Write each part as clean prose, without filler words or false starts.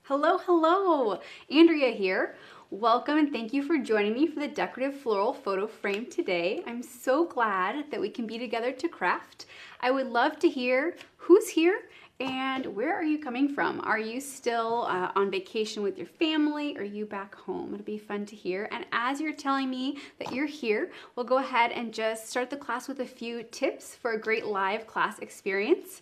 Hello, hello! Andrea here. Welcome and thank you for joining me for the decorative floral photo frame today. I'm so glad that we can be together to craft. I would love to hear who's here and where are you coming from? Are you still on vacation with your family? Or are you back home? It'll be fun to hear. And as you're telling me that you're here, we'll go ahead and just start the class with a few tips for a great live class experience.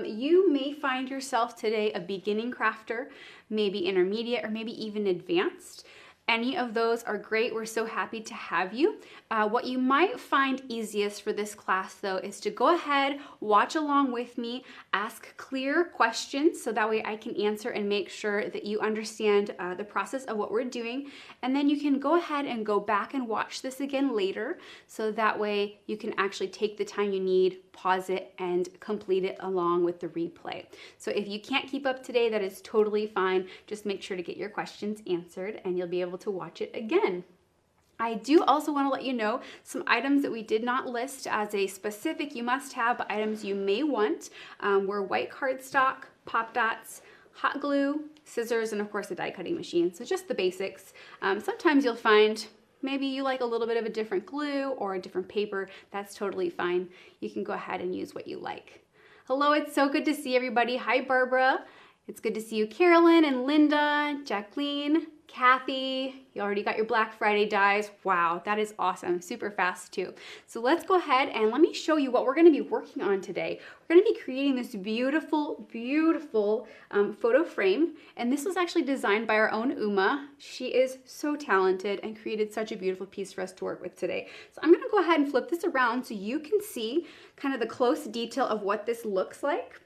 You may find yourself today a beginning crafter, maybe intermediate, or maybe even advanced. Any of those are great. We're so happy to have you. What you might find easiest for this class though is to go ahead, watch along with me, ask clear questions so that way I can answer and make sure that you understand the process of what we're doing. And then you can go ahead and go back and watch this again later so that way you can actually take the time you need, pause it, and complete it along with the replay. So if you can't keep up today, that is totally fine. Just make sure to get your questions answered and you'll be able to watch it again. I do also want to let you know some items that we did not list as a specific you must have, but items you may want were white cardstock, pop dots, hot glue, scissors, and of course a die cutting machine. So just the basics. Sometimes you'll find maybe you like a little bit of a different glue or a different paper. That's totally fine. You can go ahead and use what you like. Hello, it's so good to see everybody. Hi, Barbara. It's good to see you, Carolyn and Linda, Jacqueline, Kathy. You already got your Black Friday dies. Wow, that is awesome. Super fast too. So let's go ahead and let me show you what we're going to be working on today. We're going to be creating this beautiful, beautiful photo frame. And this was actually designed by our own Uma. She is so talented and created such a beautiful piece for us to work with today. So I'm going to go ahead and flip this around so you can see kind of the close detail of what this looks like.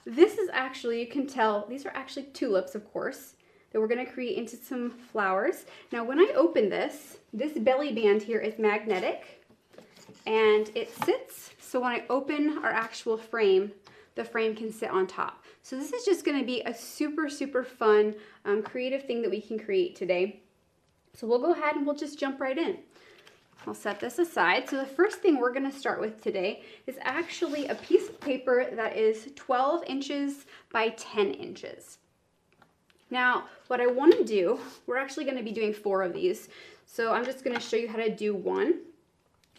This is actually, you can tell, these are actually tulips, of course, that we're going to create into some flowers. Now, when I open this belly band here is magnetic, and it sits, so when I open our actual frame, the frame can sit on top. So this is just going to be a super, super fun, creative thing that we can create today. So we'll go ahead and we'll just jump right in. I'll set this aside. So the first thing we're going to start with today is actually a piece of paper that is 12 inches by 10 inches. Now, what I want to do, we're actually going to be doing 4 of these. So I'm just going to show you how to do one.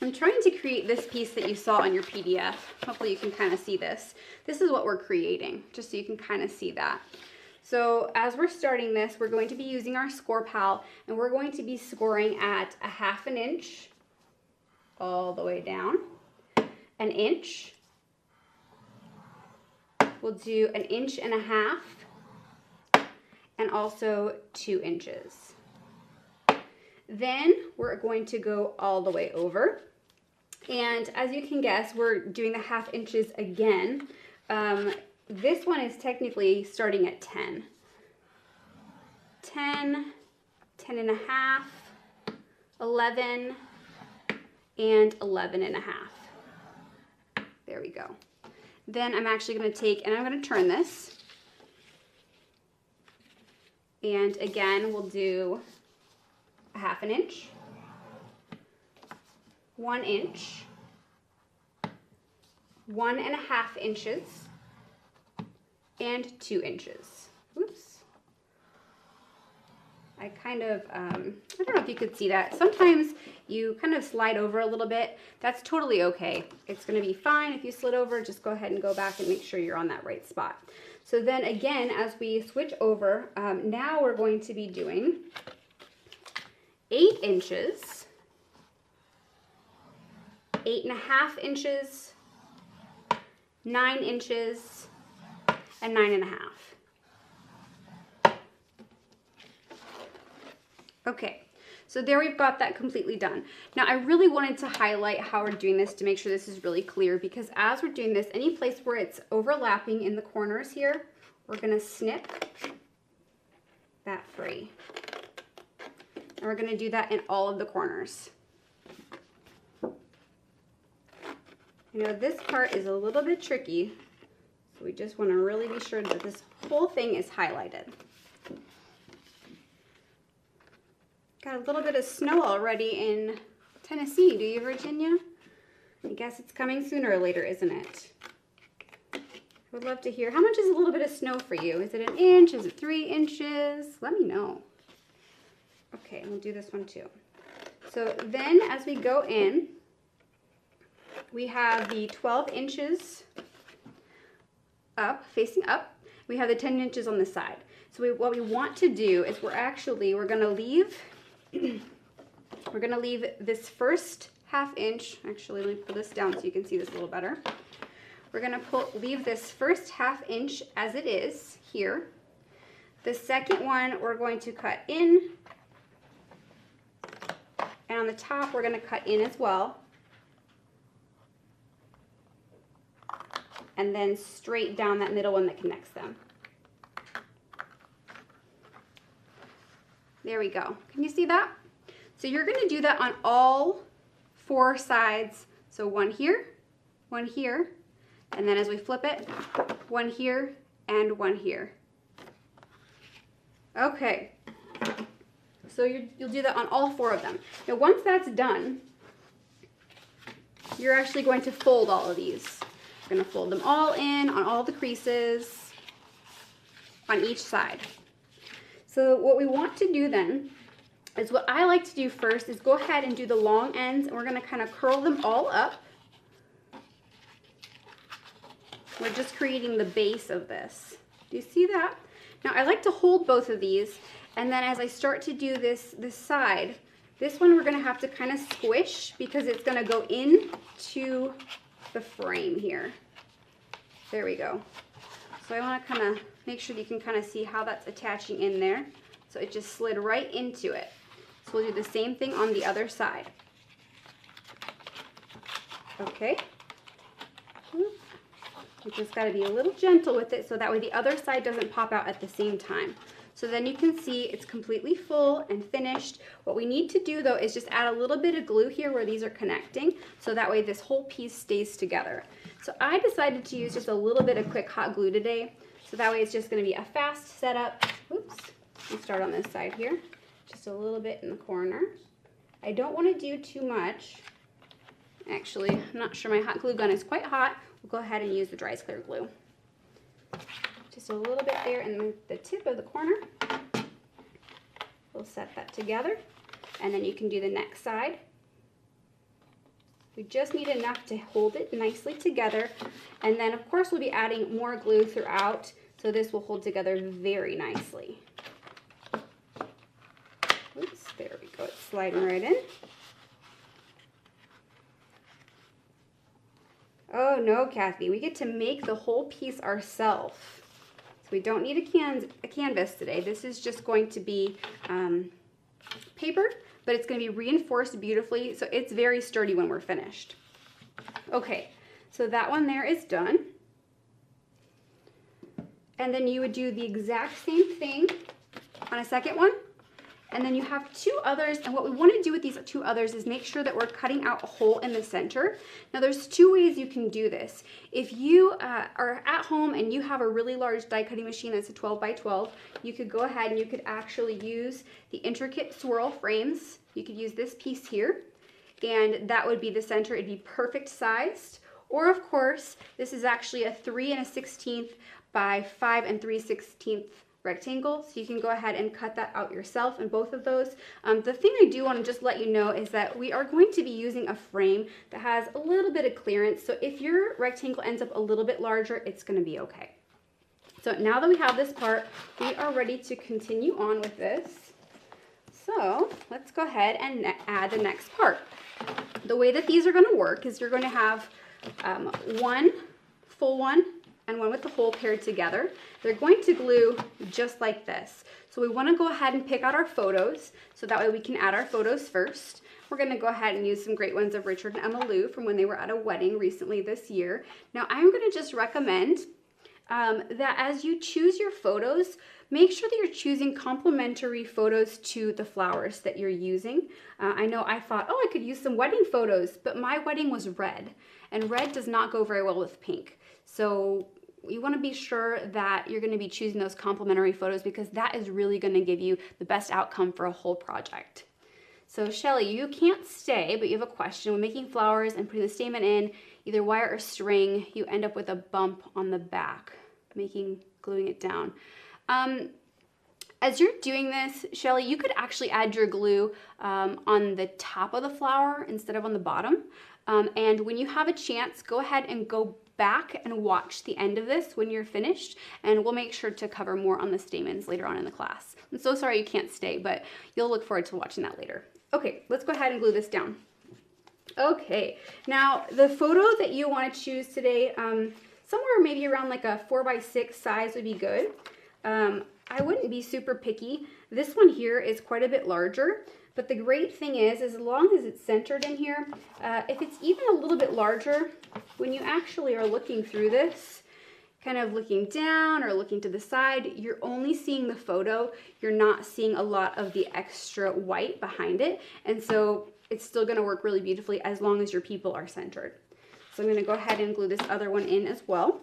I'm trying to create this piece that you saw on your PDF. Hopefully you can kind of see this. This is what we're creating, just so you can kind of see that. So as we're starting this, we're going to be using our score pal, and we're going to be scoring at 1/2 inch all the way down, 1 inch. We'll do 1.5 inches, and also 2 inches. Then we're going to go all the way over. And as you can guess, we're doing the 1/2 inches again. This one is technically starting at 10. 10, 10.5, 11, and 11.5. There we go. Then I'm actually going to take, and I'm going to turn this. And again, we'll do 1/2 inch, 1 inch, 1.5 inches, and 2 inches. Oops. I kind of, I don't know if you could see that. Sometimes you kind of slide over a little bit. That's totally okay. It's going to be fine if you slid over. Just go ahead and go back and make sure you're on that right spot. So then again, as we switch over, now we're going to be doing 8 inches, 8.5 inches, 9 inches, and 9.5. Okay, so there we've got that completely done. Now I really wanted to highlight how we're doing this to make sure this is really clear, because as we're doing this, any place where it's overlapping in the corners here, we're gonna snip that free. And we're gonna do that in all of the corners. You know, this part is a little bit tricky, so we just wanna really be sure that this whole thing is highlighted. Got a little bit of snow already in Tennessee, do you, Virginia? I guess it's coming sooner or later, isn't it? I would love to hear, how much is a little bit of snow for you? Is it an inch? Is it 3 inches? Let me know. Okay, we'll do this one too. So then as we go in, we have the 12 inches up, facing up. We have the 10 inches on the side. So what we want to do is we're gonna leave this first ½ inch. Actually, let me pull this down so you can see this a little better. We're gonna leave this first ½ inch as it is here. The second one we're going to cut in, and on the top we're gonna cut in as well. And then straight down that middle one that connects them. There we go. Can you see that? So you're going to do that on all 4 sides. So one here, and then as we flip it, one here and one here. Okay. So you'll do that on all 4 of them. Now once that's done, you're actually going to fold all of these. You're going to fold them all in on all the creases on each side. So what we want to do then is, what I like to do first is go ahead and do the long ends, and we're going to kind of curl them all up. We're just creating the base of this. Do you see that? Now I like to hold both of these, and then as I start to do this side, this one we're going to have to kind of squish because it's going to go into the frame here. There we go. So I want to kind of make sure that you can kind of see how that's attaching in there. So it just slid right into it. So we'll do the same thing on the other side. Okay. You just got to be a little gentle with it so that way the other side doesn't pop out at the same time. So then you can see it's completely full and finished. What we need to do though is just add a little bit of glue here where these are connecting, so that way this whole piece stays together. So I decided to use just a little bit of quick hot glue today. So that way it's just going to be a fast setup. Oops. Let's start on this side here. Just a little bit in the corner. I don't want to do too much. Actually, I'm not sure my hot glue gun is quite hot. We'll go ahead and use the Dries Clear glue. Just a little bit there in the tip of the corner. We'll set that together. And then you can do the next side. We just need enough to hold it nicely together. And then of course we'll be adding more glue throughout, so this will hold together very nicely. Oops, there we go, it's sliding right in. Oh no, Kathy, we get to make the whole piece ourselves. So we don't need a canvas today. This is just going to be paper, but it's going to be reinforced beautifully, so it's very sturdy when we're finished. Okay, so that one there is done. And then you would do the exact same thing on a second one. And then you have 2 others, and what we want to do with these 2 others is make sure that we're cutting out a hole in the center. Now there's 2 ways you can do this. If you are at home and you have a really large die cutting machine that's a 12 by 12, you could go ahead and you could actually use the intricate swirl frames. You could use this piece here, and that would be the center. It'd be perfect sized. Or of course, this is actually a 3 1/16 by 5 3/16 rectangle, so you can go ahead and cut that out yourself in both of those. The thing I do want to just let you know is that we are going to be using a frame that has a little bit of clearance, so if your rectangle ends up a little bit larger, it's going to be okay. So now that we have this part, we are ready to continue on with this. So let's go ahead and add the next part. The way that these are going to work is you're going to have one full one and one with the hole paired together. They're going to glue just like this. So we want to go ahead and pick out our photos, so that way we can add our photos first. We're going to go ahead and use some great ones of Richard and Emma Lou from when they were at a wedding recently this year. Now I'm going to just recommend that as you choose your photos, make sure that you're choosing complementary photos to the flowers that you're using. I know I thought, oh, I could use some wedding photos, but my wedding was red, and red does not go very well with pink. So you want to be sure that you're going to be choosing those complementary photos, because that is really going to give you the best outcome for a whole project. So Shelly, you can't stay, but you have a question. When making flowers and putting the stamen in, either wire or string, you end up with a bump on the back, gluing it down. As you're doing this, Shelly, you could actually add your glue on the top of the flower instead of on the bottom. And when you have a chance, go ahead and go back and watch the end of this when you're finished, and we'll make sure to cover more on the stamens later on in the class. I'm so sorry you can't stay, but you'll look forward to watching that later. Okay, let's go ahead and glue this down. Okay, now the photo that you want to choose today, somewhere maybe around like a 4x6 size would be good. I wouldn't be super picky. This one here is quite a bit larger, but the great thing is as long as it's centered in here, if it's even a little bit larger, when you actually are looking through this, kind of looking down or looking to the side, you're only seeing the photo. You're not seeing a lot of the extra white behind it. And so it's still gonna work really beautifully as long as your people are centered. So I'm gonna go ahead and glue this other one in as well.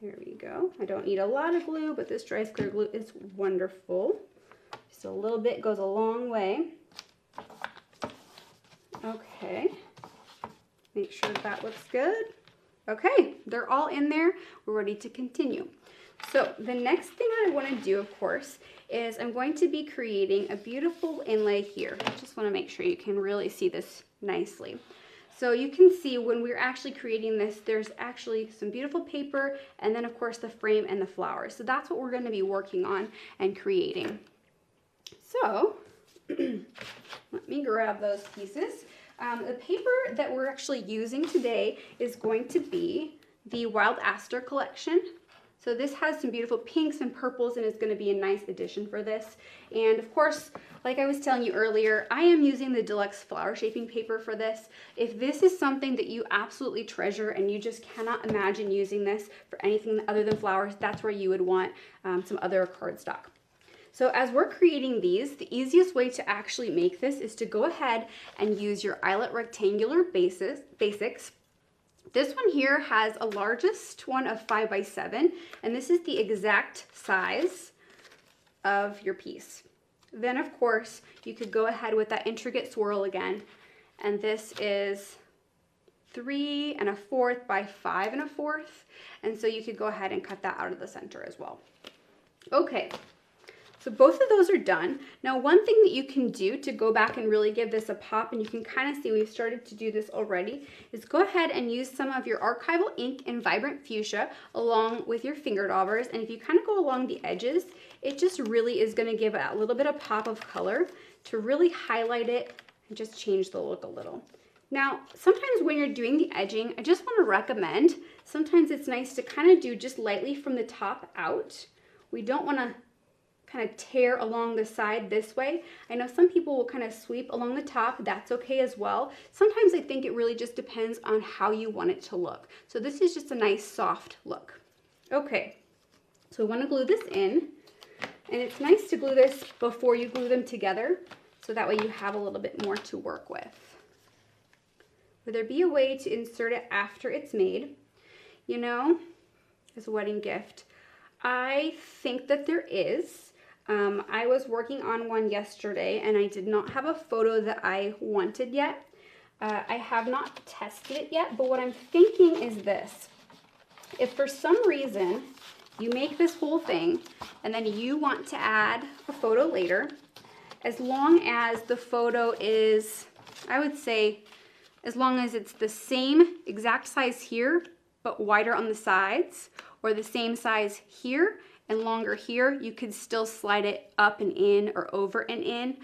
There we go. I don't need a lot of glue, but this dry clear glue is wonderful. Just a little bit goes a long way. Okay. Make sure that looks good. Okay, they're all in there. We're ready to continue. So the next thing I want to do, of course, is I'm going to be creating a beautiful inlay here. I just want to make sure you can really see this nicely. So you can see when we're actually creating this, there's actually some beautiful paper and then of course the frame and the flowers. So that's what we're going to be working on and creating. So let me grab those pieces. The paper that we're actually using today is going to be the Wild Aster collection. So this has some beautiful pinks and purples and is going to be a nice addition for this. And of course, like I was telling you earlier, I am using the deluxe flower shaping paper for this. If this is something that you absolutely treasure and you just cannot imagine using this for anything other than flowers, that's where you would want some other cardstock. So as we're creating these, the easiest way to actually make this is to go ahead and use your eyelet rectangular basics. This one here has a largest one of 5x7, and this is the exact size of your piece. Then of course, you could go ahead with that intricate swirl again, and this is 3 1/4 by 5 1/4, and so you could go ahead and cut that out of the center as well. Okay. So both of those are done. Now one thing that you can do to go back and really give this a pop, and you can kind of see we've started to do this already, is go ahead and use some of your archival ink in Vibrant Fuchsia along with your finger daubers. And if you kind of go along the edges, it just really is going to give it a little bit of pop of color to really highlight it and just change the look a little. Now, sometimes when you're doing the edging, I just want to recommend, sometimes it's nice to kind of do just lightly from the top out. We don't want to kind of tear along the side this way. I know some people will kind of sweep along the top. That's okay as well. Sometimes I think it really just depends on how you want it to look. So this is just a nice soft look. Okay, so we want to glue this in, and it's nice to glue this before you glue them together, so that way you have a little bit more to work with. Would there be a way to insert it after it's made? You know, as a wedding gift, I think that there is. I was working on one yesterday and I did not have a photo that I wanted yet. I have not tested it yet, but what I'm thinking is this. If for some reason you make this whole thing and then you want to add a photo later, as long as the photo is, I would say, as long as it's the same exact size here, but wider on the sides, or the same size here and longer here, you could still slide it up and in or over and in.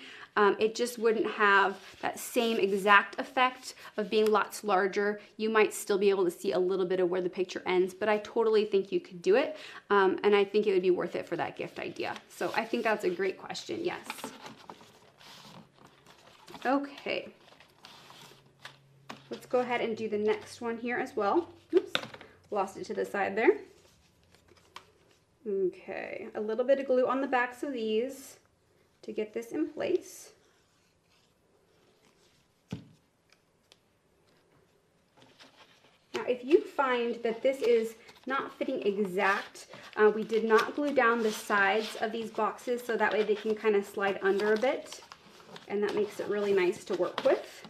It just wouldn't have that same exact effect of being lots larger. You might still be able to see a little bit of where the picture ends, but I totally think you could do it, and I think it would be worth it for that gift idea. So I think that's a great question, yes. Okay. Let's go ahead and do the next one here as well. Oops, lost it to the side there. Okay, a little bit of glue on the backs of these to get this in place. Now, if you find that this is not fitting exact, we did not glue down the sides of these boxes so that way they can kind of slide under a bit, and that makes it really nice to work with.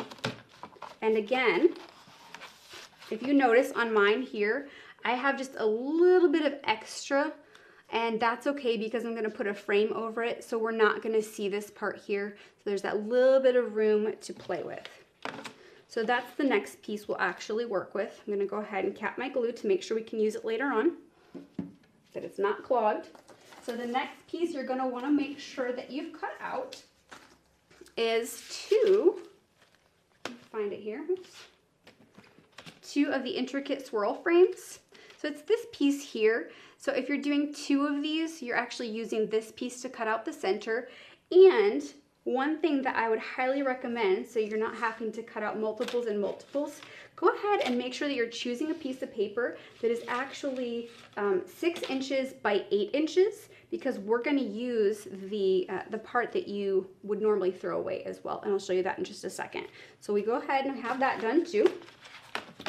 And again, if you notice on mine here, I have just a little bit of extra, and that's okay because I'm gonna put a frame over it, so we're not gonna see this part here. So there's that little bit of room to play with. So that's the next piece we'll actually work with. I'm gonna go ahead and cap my glue to make sure we can use it later on, that it's not clogged. So the next piece you're gonna wanna make sure that you've cut out is find it here, oops, 2 of the intricate swirl frames. So it's this piece here. So if you're doing 2 of these, you're actually using this piece to cut out the center. And one thing that I would highly recommend, so you're not having to cut out multiples and multiples, go ahead and make sure that you're choosing a piece of paper that is actually 6 inches by 8 inches, because we're going to use the part that you would normally throw away as well. And I'll show you that in just a second. So we go ahead and have that done too.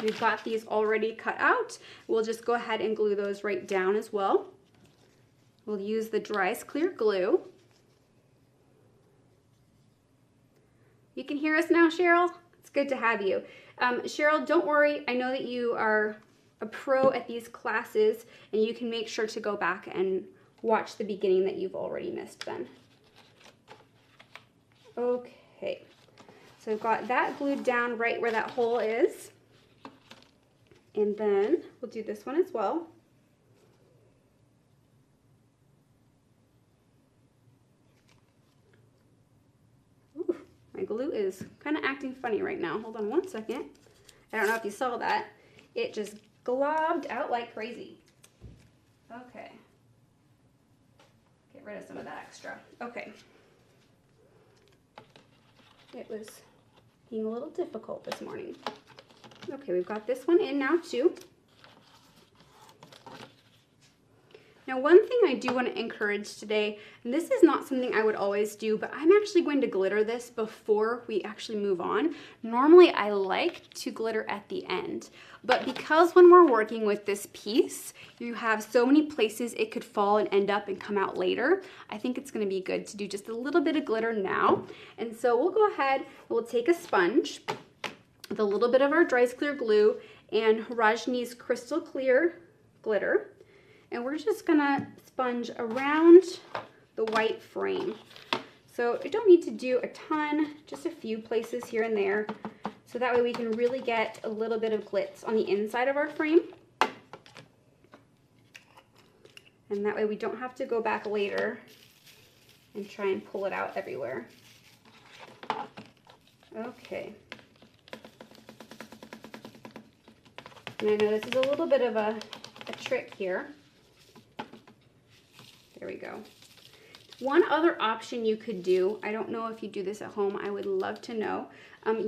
We've got these already cut out. We'll just go ahead and glue those right down as well. We'll use the dryest clear glue. You can hear us now, Cheryl? It's good to have you. Cheryl, don't worry. I know that you are a pro at these classes, and you can make sure to go back and watch the beginning that you've already missed then. Okay, so I've got that glued down right where that hole is. And then we'll do this one as well. Ooh, my glue is kind of acting funny right now. Hold on one second. I don't know if you saw that. It just globbed out like crazy. Okay. Get rid of some of that extra. Okay. It was being a little difficult this morning. Okay, we've got this one in now too. Now, one thing I do want to encourage today, and this is not something I would always do, but I'm actually going to glitter this before we actually move on. Normally, I like to glitter at the end, but because when we're working with this piece, you have so many places it could fall and end up and come out later, I think it's going to be good to do just a little bit of glitter now. And so we'll go ahead, we'll take a sponge with a little bit of our dry clear glue and Rajni's crystal clear glitter. And we're just gonna sponge around the white frame. So you don't need to do a ton, just a few places here and there. So that way we can really get a little bit of glitz on the inside of our frame. And that way we don't have to go back later and try and pull it out everywhere. Okay. And I know this is a little bit of a trick here. There we go. One other option you could do, I don't know if you do this at home, I would love to know.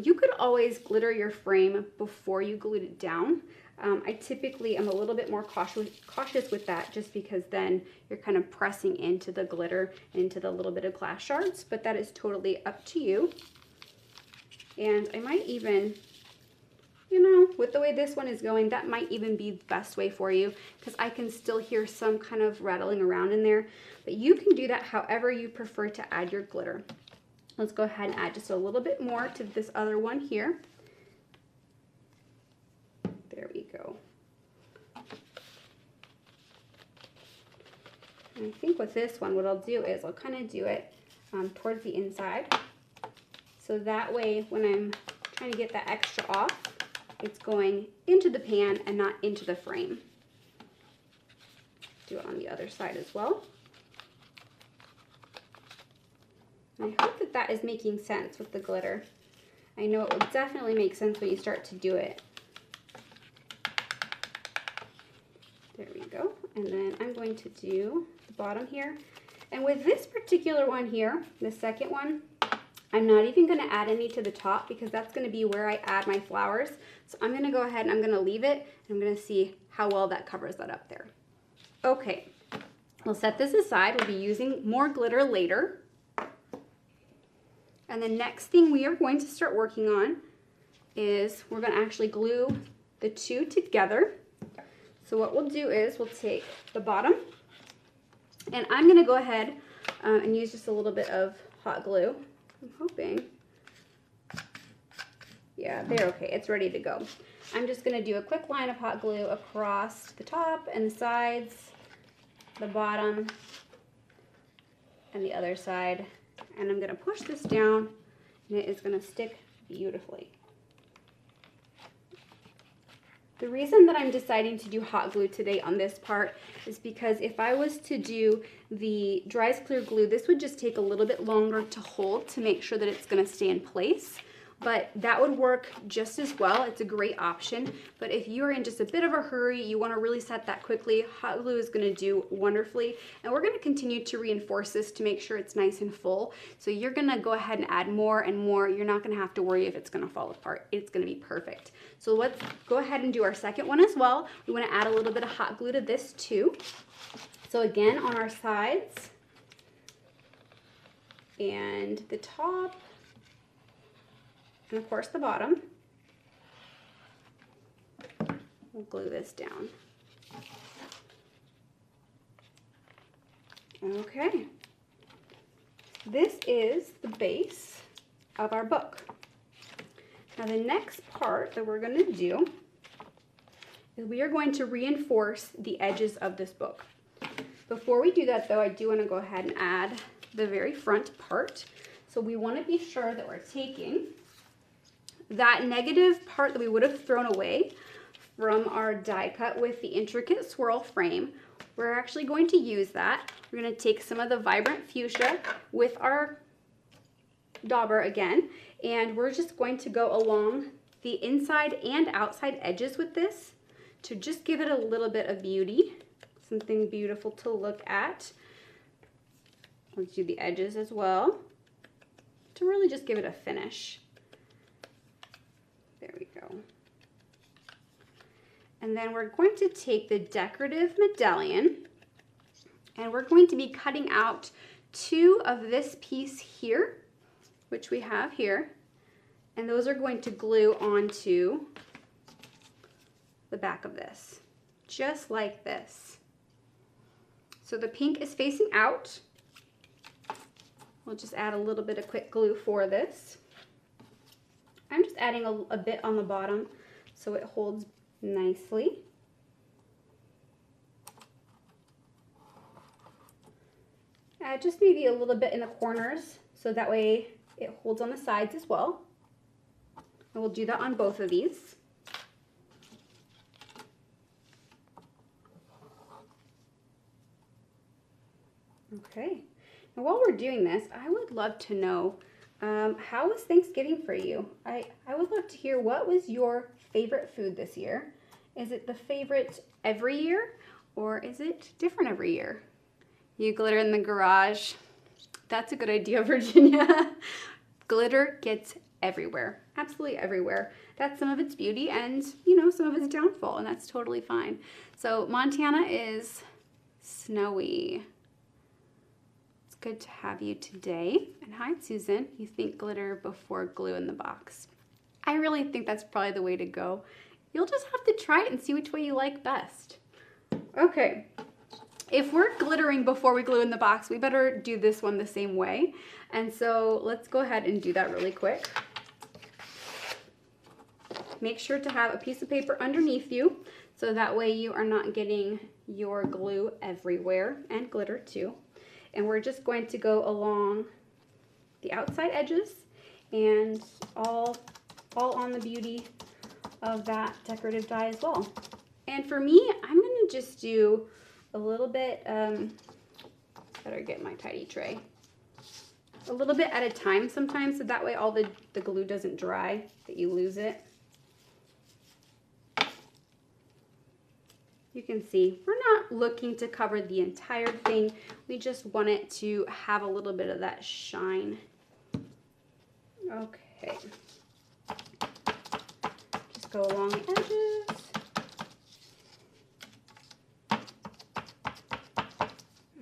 You could always glitter your frame before you glued it down. I typically am a little bit more cautious with that, just because then you're kind of pressing into the glitter and into the little bit of glass shards, but that is totally up to you. And I might even, you know, with the way this one is going, that might even be the best way for you, because I can still hear some kind of rattling around in there. But you can do that however you prefer to add your glitter. Let's go ahead and add just a little bit more to this other one here. There we go. And I think with this one, what I'll do is I'll kind of do it towards the inside. So that way, when I'm trying to get that extra off, it's going into the pan and not into the frame. Do it on the other side as well. And I hope that that is making sense with the glitter. I know it will definitely make sense when you start to do it. There we go. And then I'm going to do the bottom here. And with this particular one here, the second one, I'm not even going to add any to the top, because that's going to be where I add my flowers. So I'm going to go ahead and I'm going to leave it, and I'm going to see how well that covers that up there. Okay, we'll set this aside. We'll be using more glitter later. And the next thing we are going to start working on is we're going to actually glue the two together. So what we'll do is we'll take the bottom, and I'm going to go ahead and use just a little bit of hot glue. I'm hoping, Yeah, they're okay. It's ready to go. I'm just going to do a quick line of hot glue across the top and the sides, the bottom, and the other side. And I'm going to push this down, and it is going to stick beautifully. The reason that I'm deciding to do hot glue today on this part is because if I was to do the Dries Clear glue, this would just take a little bit longer to hold to make sure that it's going to stay in place. But that would work just as well. It's a great option. But if you're in just a bit of a hurry, you want to really set that quickly, hot glue is going to do wonderfully. And we're going to continue to reinforce this to make sure it's nice and full. So you're going to go ahead and add more and more. You're not going to have to worry if it's going to fall apart. It's going to be perfect. So let's go ahead and do our second one as well. We want to add a little bit of hot glue to this too. So again, on our sides and the top, and of course the bottom, we'll glue this down. Okay, this is the base of our book. Now the next part that we're going to do is we are going to reinforce the edges of this book. Before we do that though, I do want to go ahead and add the very front part. So we want to be sure that we're taking that negative part that we would have thrown away from our die cut with the intricate swirl frame. We're actually going to use that. We're going to take some of the vibrant fuchsia with our dauber again, and we're just going to go along the inside and outside edges with this to just give it a little bit of beauty, something beautiful to look at. Let's do the edges as well to really just give it a finish. There we go. And then we're going to take the decorative medallion and we're going to be cutting out two of this piece here, which we have here, and those are going to glue onto the back of this, just like this. So the pink is facing out. We'll just add a little bit of quick glue for this. I'm just adding a bit on the bottom so it holds nicely. Add just maybe a little bit in the corners so that way it holds on the sides as well. And we'll do that on both of these. Okay, now while we're doing this, I would love to know how was Thanksgiving for you? I would love to hear, what was your favorite food this year? Is it the favorite every year or is it different every year? You glitter in the garage. That's a good idea, Virginia. Glitter gets everywhere, absolutely everywhere. That's some of its beauty and, you know, some of its downfall, and that's totally fine. So Montana is snowy. Good to have you today. And hi, Susan. You think glitter before glue in the box. I really think that's probably the way to go. You'll just have to try it and see which way you like best. Okay, if we're glittering before we glue in the box, we better do this one the same way. And so let's go ahead and do that really quick. Make sure to have a piece of paper underneath you so that way you are not getting your glue everywhere, and glitter too. And we're just going to go along the outside edges and all on the beauty of that decorative die as well. And for me, I'm going to just do a little bit, better get my tidy tray, a little bit at a time sometimes, so that way all the glue doesn't dry, that you lose it. You can see we're not looking to cover the entire thing. We just want it to have a little bit of that shine. Okay. Just go along the edges.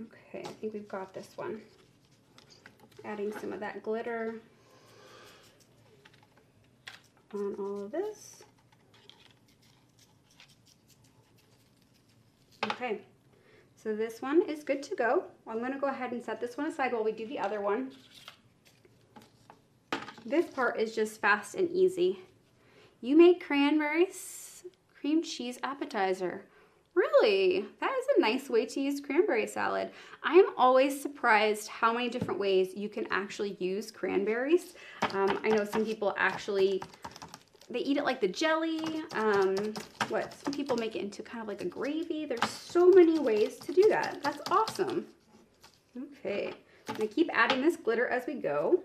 Okay, I think we've got this one. Adding some of that glitter on all of this. Okay, so this one is good to go. I'm going to go ahead and set this one aside while we do the other one. This part is just fast and easy. You make cranberries cream cheese appetizer. Really? That is a nice way to use cranberry salad. I'm always surprised how many different ways you can actually use cranberries. I know some people actually, they eat it like the jelly. Some people make it into kind of like a gravy. There's so many ways to do that. That's awesome. Okay, I'm gonna keep adding this glitter as we go.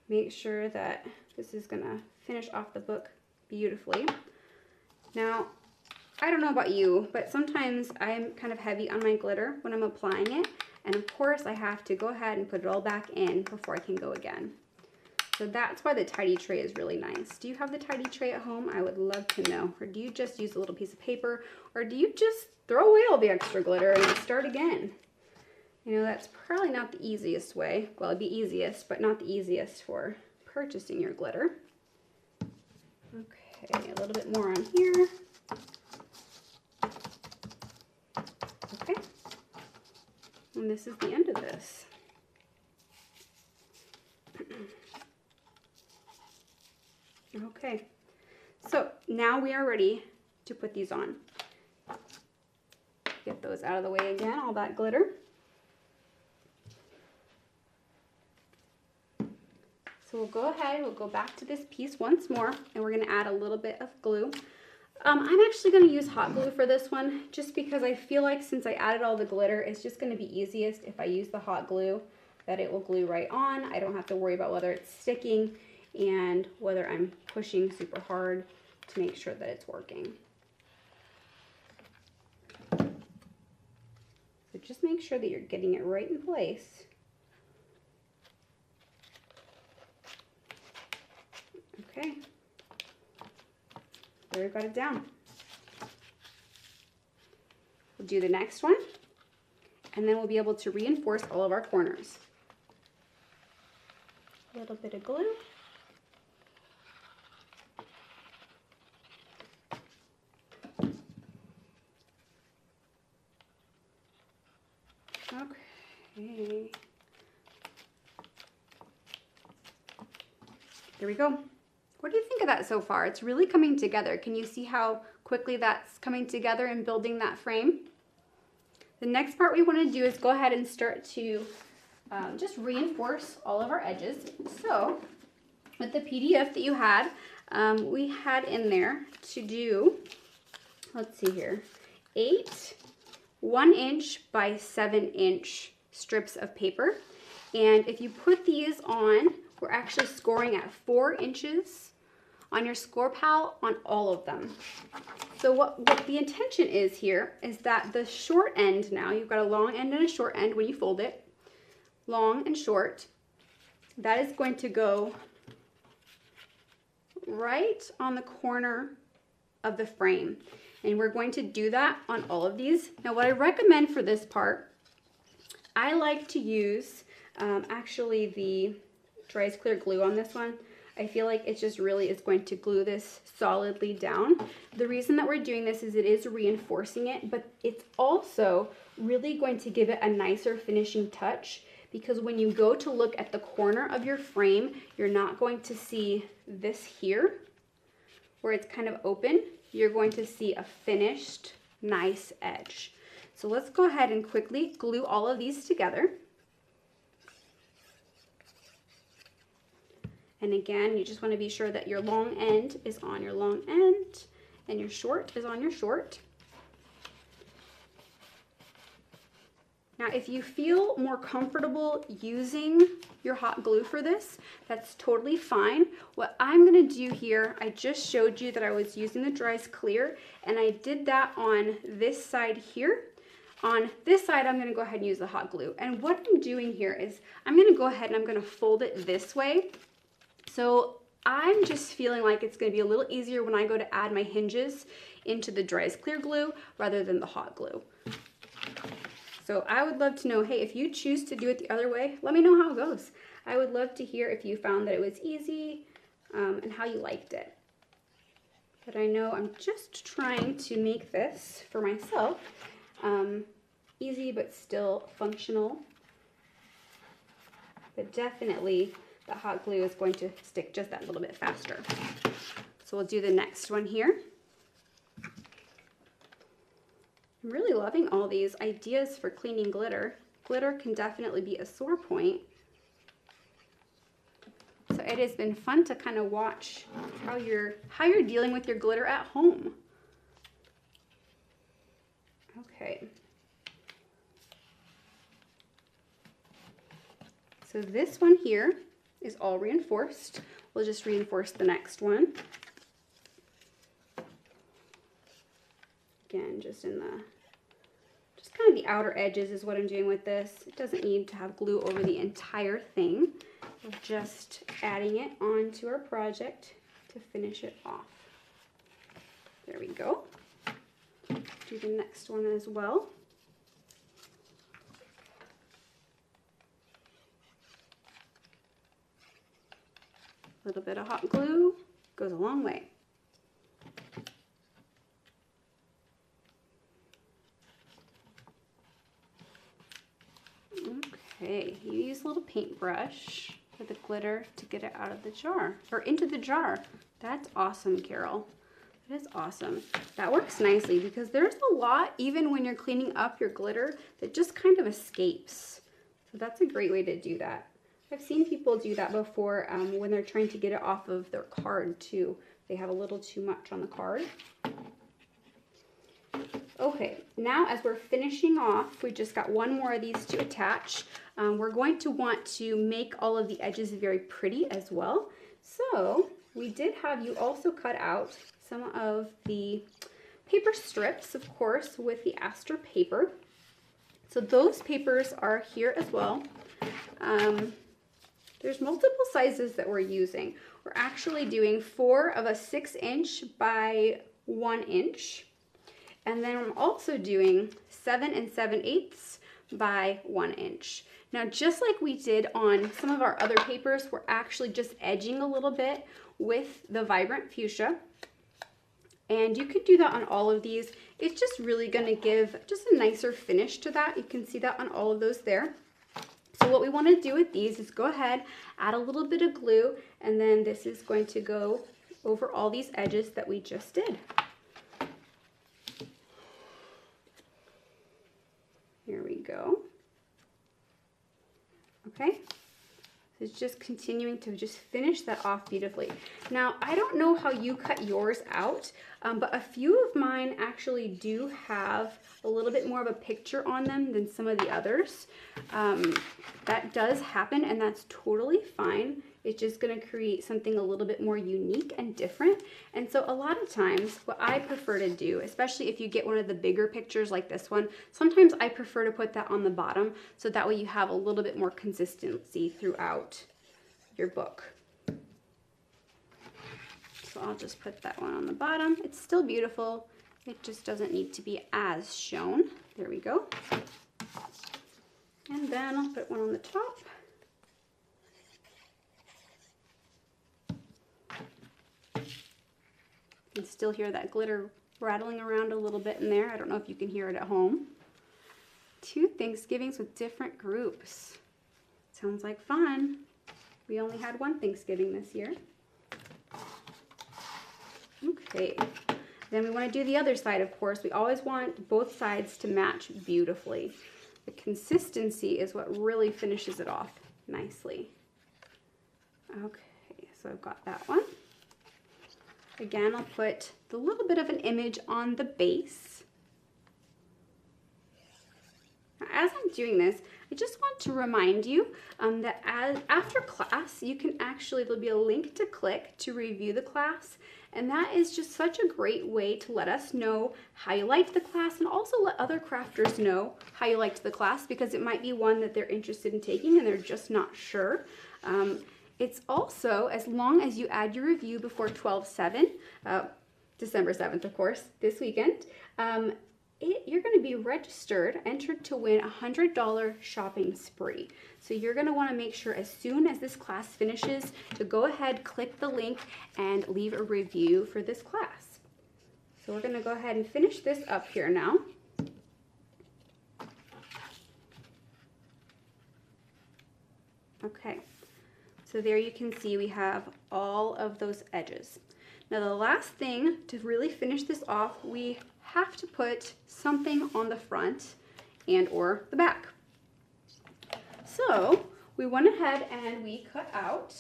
Make sure that this is gonna finish off the book beautifully. Now, I don't know about you, but sometimes I'm kind of heavy on my glitter when I'm applying it. And of course I have to go ahead and put it all back in before I can go again. So that's why the tidy tray is really nice. Do you have the tidy tray at home? I would love to know. Or do you just use a little piece of paper? Or do you just throw away all the extra glitter and start again? You know, that's probably not the easiest way. Well, it'd be easiest, but not the easiest for purchasing your glitter. Okay, a little bit more on here. Okay, and this is the end of this. Okay, so now we are ready to put these on. Get those out of the way again, all that glitter. So we'll go ahead, we'll go back to this piece once more, and we're going to add a little bit of glue. I'm actually going to use hot glue for this one, just because I feel like since I added all the glitter, it's just going to be easiest if I use the hot glue, that it will glue right on. I don't have to worry about whether it's sticking and whether I'm pushing super hard to make sure that it's working. So just make sure that you're getting it right in place. Okay, there we've got it down. We'll do the next one, and then we'll be able to reinforce all of our corners. A little bit of glue. Okay. There we go. What do you think of that so far? It's really coming together. Can you see how quickly that's coming together and building that frame? The next part we want to do is go ahead and start to just reinforce all of our edges. So with the PDF that you had, we had in there to do, let's see here, 8 1-inch by 7-inch strips of paper. And if you put these on, we're actually scoring at 4 inches on your score pal on all of them. So what the intention is here is that the short end now, you've got a long end and a short end when you fold it, long and short, that is going to go right on the corner of the frame. And we're going to do that on all of these. Now what I recommend for this part, I like to use actually the Dries Clear glue on this one. I feel like it just really is going to glue this solidly down. The reason that we're doing this is it is reinforcing it, but it's also really going to give it a nicer finishing touch, because when you go to look at the corner of your frame, you're not going to see this here where it's kind of open. You're going to see a finished, nice edge. So let's go ahead and quickly glue all of these together. And again, you just want to be sure that your long end is on your long end and your short is on your short. Now, if you feel more comfortable using your hot glue for this, that's totally fine. What I'm going to do here, I just showed you that I was using the Dries Clear, and I did that on this side here. On this side, I'm going to go ahead and use the hot glue. And what I'm doing here is I'm going to go ahead and I'm going to fold it this way. So I'm just feeling like it's going to be a little easier when I go to add my hinges into the Dries Clear glue rather than the hot glue. So I would love to know, hey, if you choose to do it the other way, let me know how it goes. I would love to hear if you found that it was easy and how you liked it. But I know I'm just trying to make this for myself easy but still functional. But definitely the hot glue is going to stick just that little bit faster. So we'll do the next one here. I'm really loving all these ideas for cleaning glitter. Glitter can definitely be a sore point. So it has been fun to kind of watch how you're dealing with your glitter at home. Okay. So this one here is all reinforced. We'll just reinforce the next one. Again, just kind of the outer edges is what I'm doing with this. It doesn't need to have glue over the entire thing. We're just adding it onto our project to finish it off. There we go. Do the next one as well. A little bit of hot glue goes a long way. Okay, you use a little paintbrush for the glitter to get it out of the jar, or into the jar. That's awesome, Carol. That is awesome. That works nicely because there's a lot, even when you're cleaning up your glitter, that just kind of escapes. So that's a great way to do that. I've seen people do that before when they're trying to get it off of their card too. They have a little too much on the card. Okay, now as we're finishing off, we just got one more of these to attach. We're going to want to make all of the edges very pretty as well. So we did have you also cut out some of the paper strips, of course, with the Aster paper. So those papers are here as well. There's multiple sizes that we're using. We're actually doing 4 of a 6" by 1". And then I'm also doing 7 7/8 by 1". Now, just like we did on some of our other papers, we're actually just edging a little bit with the Vibrant Fuchsia. And you could do that on all of these. It's just really gonna give just a nicer finish to that. You can see that on all of those there. So what we want to do with these is go ahead, add a little bit of glue, and then this is going to go over all these edges that we just did. Here we go. Okay. So it's just continuing to just finish that off beautifully. Now, I don't know how you cut yours out, but a few of mine actually do have a little bit more of a picture on them than some of the others. That does happen, and that's totally fine. It's just going to create something a little bit more unique and different. And so a lot of times what I prefer to do, especially if you get one of the bigger pictures like this one, sometimes I prefer to put that on the bottom so that way you have a little bit more consistency throughout your book. So I'll just put that one on the bottom. It's still beautiful. It just doesn't need to be as shown. There we go. And then I'll put one on the top. You can still hear that glitter rattling around a little bit in there. I don't know if you can hear it at home. 2 Thanksgivings with different groups. Sounds like fun. We only had 1 Thanksgiving this year. Okay. Then we want to do the other side, of course. We always want both sides to match beautifully. The consistency is what really finishes it off nicely. Okay, so I've got that one. Again, I'll put the little bit of an image on the base. Now, as I'm doing this, I just want to remind you that after class, you can actually, there'll be a link to click to review the class. And that is just such a great way to let us know how you liked the class and also let other crafters know how you liked the class, because it might be one that they're interested in taking and they're just not sure. It's also, as long as you add your review before 12/7, December 7th, of course, this weekend, you're going to be registered, entered to win a $100 shopping spree. So you're going to want to make sure as soon as this class finishes to go ahead, click the link, and leave a review for this class. So we're going to go ahead and finish this up here now. Okay. So there you can see we have all of those edges. Now the last thing to really finish this off, we have to put something on the front and or the back. So we went ahead and we cut out,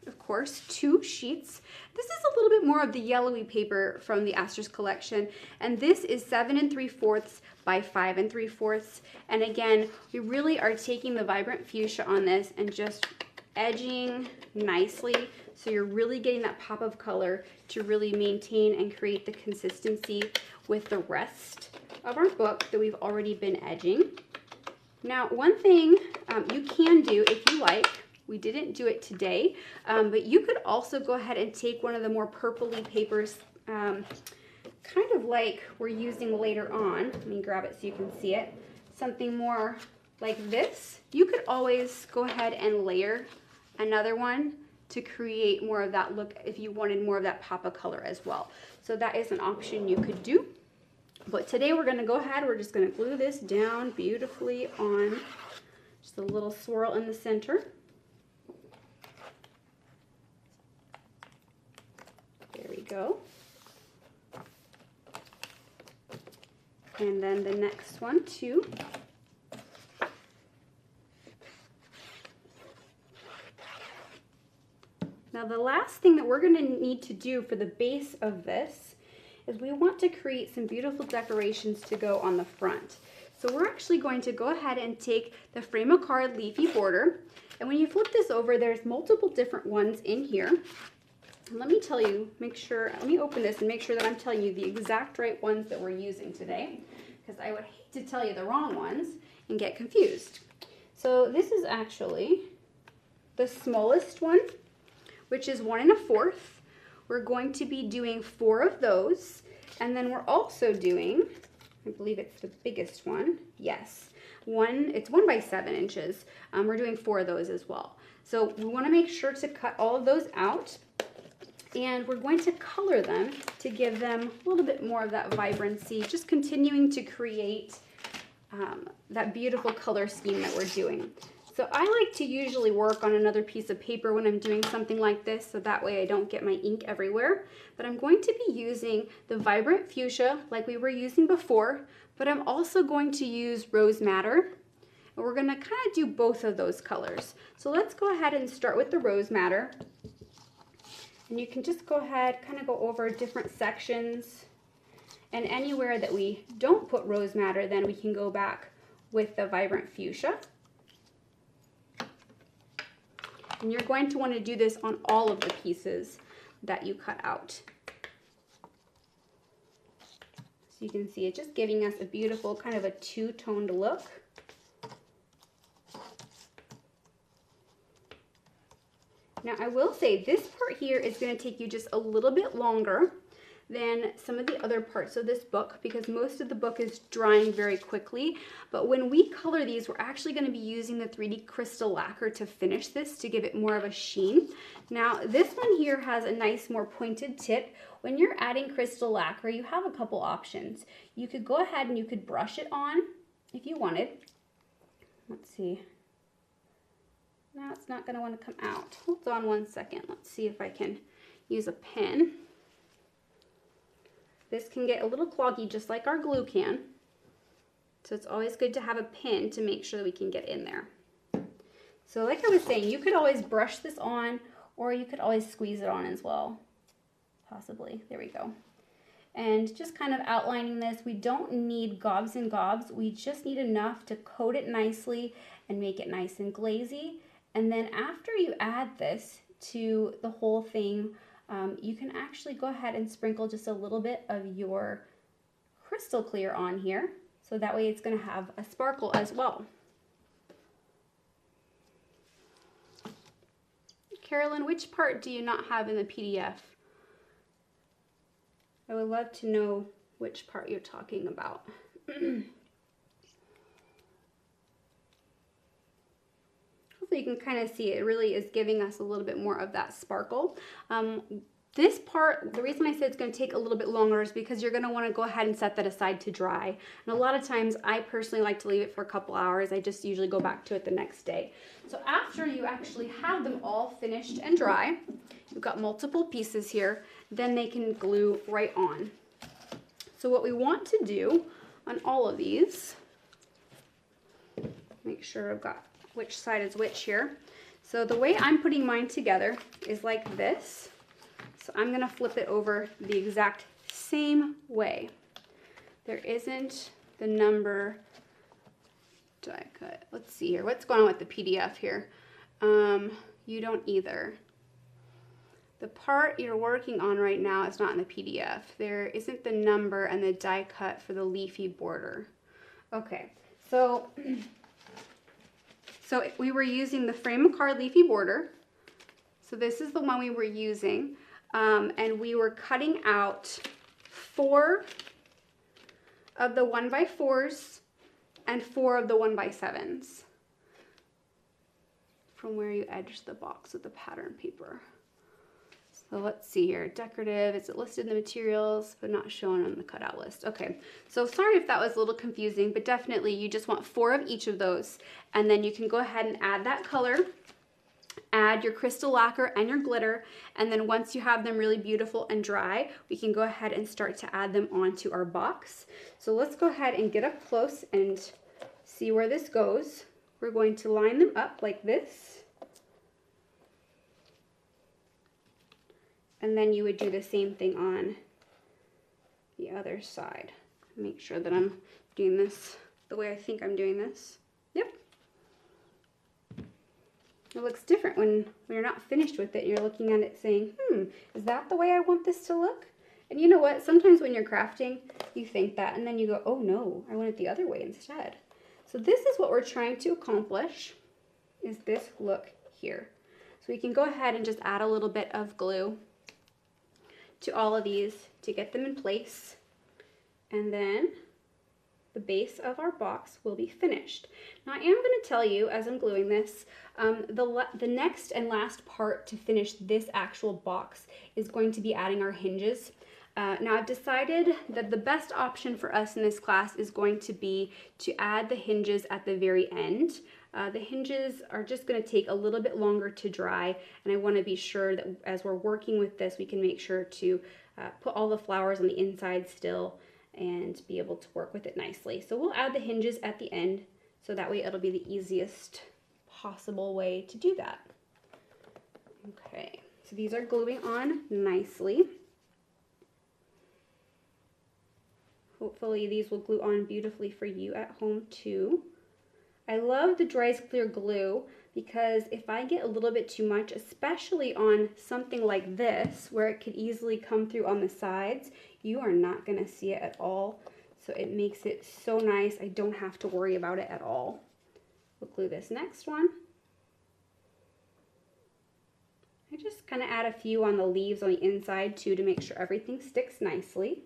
of course, 2 sheets. This is a little bit more of the yellowy paper from the Astor's collection, and this is 7 3/4 by 5 3/4. And again, we really are taking the vibrant fuchsia on this and just edging nicely, so you're really getting that pop of color to really maintain and create the consistency with the rest of our book that we've already been edging. Now, one thing you can do if you like, we didn't do it today, but you could also go ahead and take one of the more purpley papers, kind of like we're using later on. Let me grab it so you can see it. Something more like this. You could always go ahead and layer another one to create more of that look if you wanted more of that pop of color as well. So that is an option you could do. But today we're going to go ahead, we're just going to glue this down beautifully on just a little swirl in the center. There we go. And then the next one too. Now the last thing that we're going to need to do for the base of this is we want to create some beautiful decorations to go on the front. So we're actually going to go ahead and take the frame a card leafy border, and when you flip this over, there's multiple different ones in here. And let me tell you, let me open this and make sure that I'm telling you the exact right ones that we're using today, because I would hate to tell you the wrong ones and get confused. So this is actually the smallest one, which is 1 1/4. We're going to be doing 4 of those, and then we're also doing, I believe it's the biggest one, yes, it's 1 by 7 inches. We're doing 4 of those as well. So we want to make sure to cut all of those out, and we're going to color them to give them a little bit more of that vibrancy, just continuing to create that beautiful color scheme that we're doing. So I like to usually work on another piece of paper when I'm doing something like this, so that way I don't get my ink everywhere. But I'm going to be using the vibrant fuchsia like we were using before, but I'm also going to use rose madder. And we're going to kind of do both of those colors. So let's go ahead and start with the rose madder. And you can just go ahead, kind of go over different sections. And anywhere that we don't put rose madder, then we can go back with the vibrant fuchsia. And you're going to want to do this on all of the pieces that you cut out. So you can see it just giving us a beautiful kind of a two-toned look. Now I will say this part here is going to take you just a little bit longer than some of the other parts of this book, because most of the book is drying very quickly. But when we color these, we're actually going to be using the 3D crystal lacquer to finish this to give it more of a sheen. Now this one here has a nice more pointed tip. When you're adding crystal lacquer, you have a couple options. You could go ahead and you could brush it on if you wanted. Let's see. Now it's not going to want to come out. Hold on one second. Let's see if I can use a pen. This can get a little cloggy just like our glue can. So it's always good to have a pin to make sure that we can get in there. So like I was saying, you could always brush this on, or you could always squeeze it on as well. Possibly. There we go. And just kind of outlining this, we don't need gobs and gobs. We just need enough to coat it nicely and make it nice and glazy. And then after you add this to the whole thing, you can actually go ahead and sprinkle just a little bit of your crystal clear on here, so that way it's going to have a sparkle as well. Carolyn, which part do you not have in the PDF? I would love to know which part you're talking about. Hopefully you can kind of see it really is giving us a little bit more of that sparkle. This part, the reason I said it's going to take a little bit longer is because you're going to want to go ahead and set that aside to dry. And a lot of times I personally like to leave it for a couple hours. I just usually go back to it the next day. So after you actually have them all finished and dry, you've got multiple pieces here, then they can glue right on. So what we want to do on all of these, make sure I've got which side is which here. So the way I'm putting mine together is like this. So I'm going to flip it over the exact same way. There isn't the number die cut. Let's see here. What's going on with the PDF here? You don't either. The part you're working on right now is not in the PDF. There isn't the number and the die cut for the leafy border. Okay, so we were using the frame a card leafy border. So this is the one we were using. And we were cutting out 4 of the 1x4s and 4 of the 1x7s from where you edged the box with the pattern paper. So let's see here, decorative, is it listed in the materials but not shown on the cutout list? Okay, so sorry if that was a little confusing, but definitely you just want 4 of each of those, and then you can go ahead and add that color. Add your crystal lacquer and your glitter, and then once you have them really beautiful and dry, we can go ahead and start to add them onto our box. So let's go ahead and get up close and see where this goes. We're going to line them up like this. And then you would do the same thing on the other side. Make sure that I'm doing this the way I think I'm doing this. Yep. It looks different when you're not finished with it. You're looking at it saying, is that the way I want this to look? And you know what? Sometimes when you're crafting, you think that, and then you go, oh no, I want it the other way instead. So this is what we're trying to accomplish, is this look here. So we can go ahead and just add a little bit of glue to all of these to get them in place. And then the base of our box will be finished. Now I am going to tell you as I'm gluing this, the next and last part to finish this actual box is going to be adding our hinges. Now I've decided that the best option for us in this class is going to be to add the hinges at the very end. The hinges are just going to take a little bit longer to dry, and I want to be sure that as we're working with this, we can make sure to put all the flowers on the inside still and be able to work with it nicely. So we'll add the hinges at the end, so that way it'll be the easiest possible way to do that. Okay, so these are gluing on nicely. Hopefully these will glue on beautifully for you at home too. I love the Dries Clear glue because if I get a little bit too much, especially on something like this where it could easily come through on the sides, you are not going to see it at all. So it makes it so nice. I don't have to worry about it at all. We'll glue this next one. I just kind of add a few on the leaves on the inside too to make sure everything sticks nicely.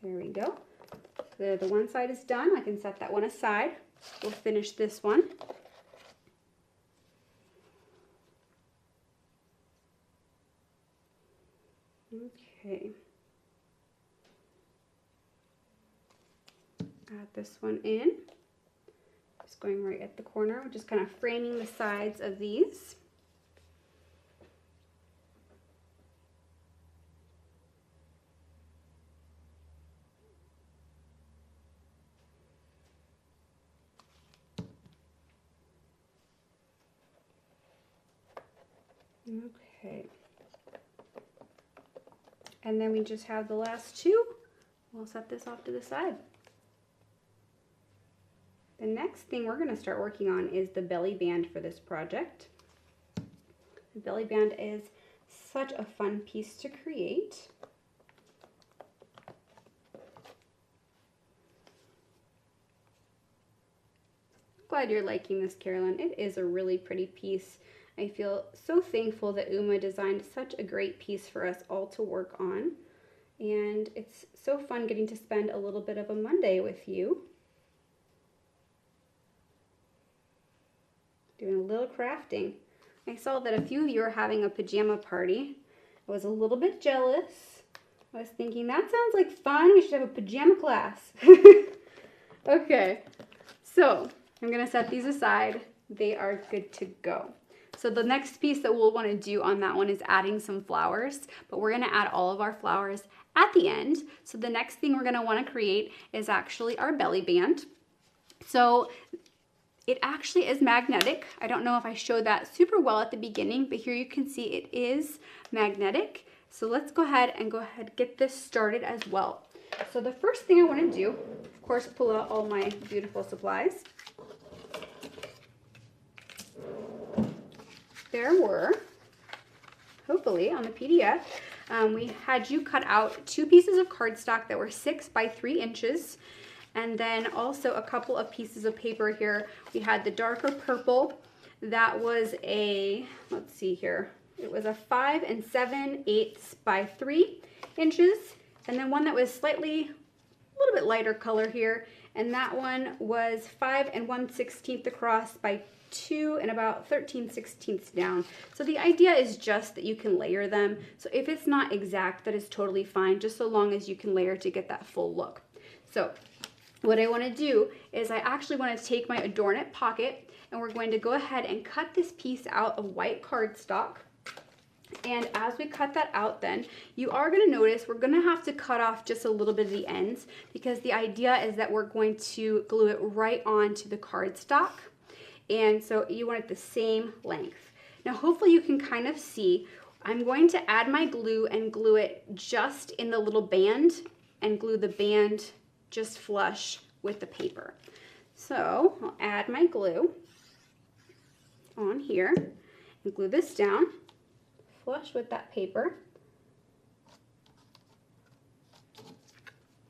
There we go. The one side is done. I can set that one aside. We'll finish this one. Okay. Add this one in. Just going right at the corner. We're just kind of framing the sides of these. Okay, and then we just have the last two. We'll set this off to the side. The next thing we're going to start working on is the belly band for this project. The belly band is such a fun piece to create. Glad you're liking this, Carolyn. It is a really pretty piece. I feel so thankful that Uma designed such a great piece for us all to work on. And it's so fun getting to spend a little bit of a Monday with you. Doing a little crafting. I saw that a few of you are having a pajama party. I was a little bit jealous. I was thinking, that sounds like fun. We should have a pajama class. Okay, so I'm gonna set these aside. They are good to go. So the next piece that we'll want to do on that one is adding some flowers, but we're gonna add all of our flowers at the end. So the next thing we're gonna want to create is actually our belly band. So it actually is magnetic. I don't know if I showed that super well at the beginning, but here you can see it is magnetic. So let's go ahead and get this started as well. So the first thing I want to do, of course, pull out all my beautiful supplies. There were, hopefully on the PDF, we had you cut out 2 pieces of cardstock that were 6 by 3 inches. And then also a couple of pieces of paper here. We had the darker purple. That was a, let's see here. It was a 5 7/8 by 3 inches. And then one that was slightly, a little bit lighter color here. And that one was 5 1/16 across by 2 and about 13/16 down. So the idea is just that you can layer them. So if it's not exact, that is totally fine, just so long as you can layer to get that full look. So what I want to do is I actually want to take my Adorn It pocket, and we're going to go ahead and cut this piece out of white cardstock. And as we cut that out, then you are going to notice we're going to have to cut off just a little bit of the ends, because the idea is that we're going to glue it right onto the cardstock. And so you want it the same length. Now hopefully you can kind of see, I'm going to add my glue and glue it just in the little band and glue the band just flush with the paper. So I'll add my glue on here and glue this down flush with that paper.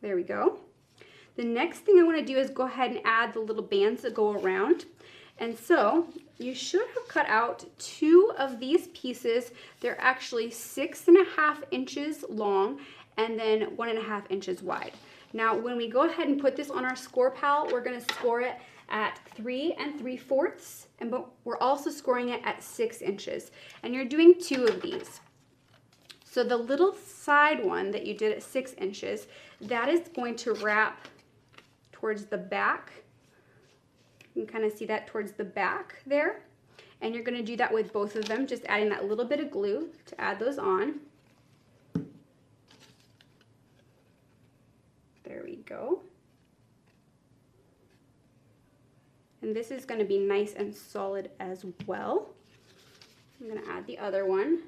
There we go. The next thing I want to do is go ahead and add the little bands that go around. And so you should have cut out 2 of these pieces. They're actually 6.5 inches long and then 1.5 inches wide. Now, when we go ahead and put this on our score palette, we're going to score it at 3 3/4, but we're also scoring it at 6 inches. And you're doing 2 of these. So the little side one that you did at 6 inches, that is going to wrap towards the back. You can kind of see that towards the back there. And you're going to do that with both of them, just adding that little bit of glue to add those on. There we go. And this is going to be nice and solid as well. I'm going to add the other one.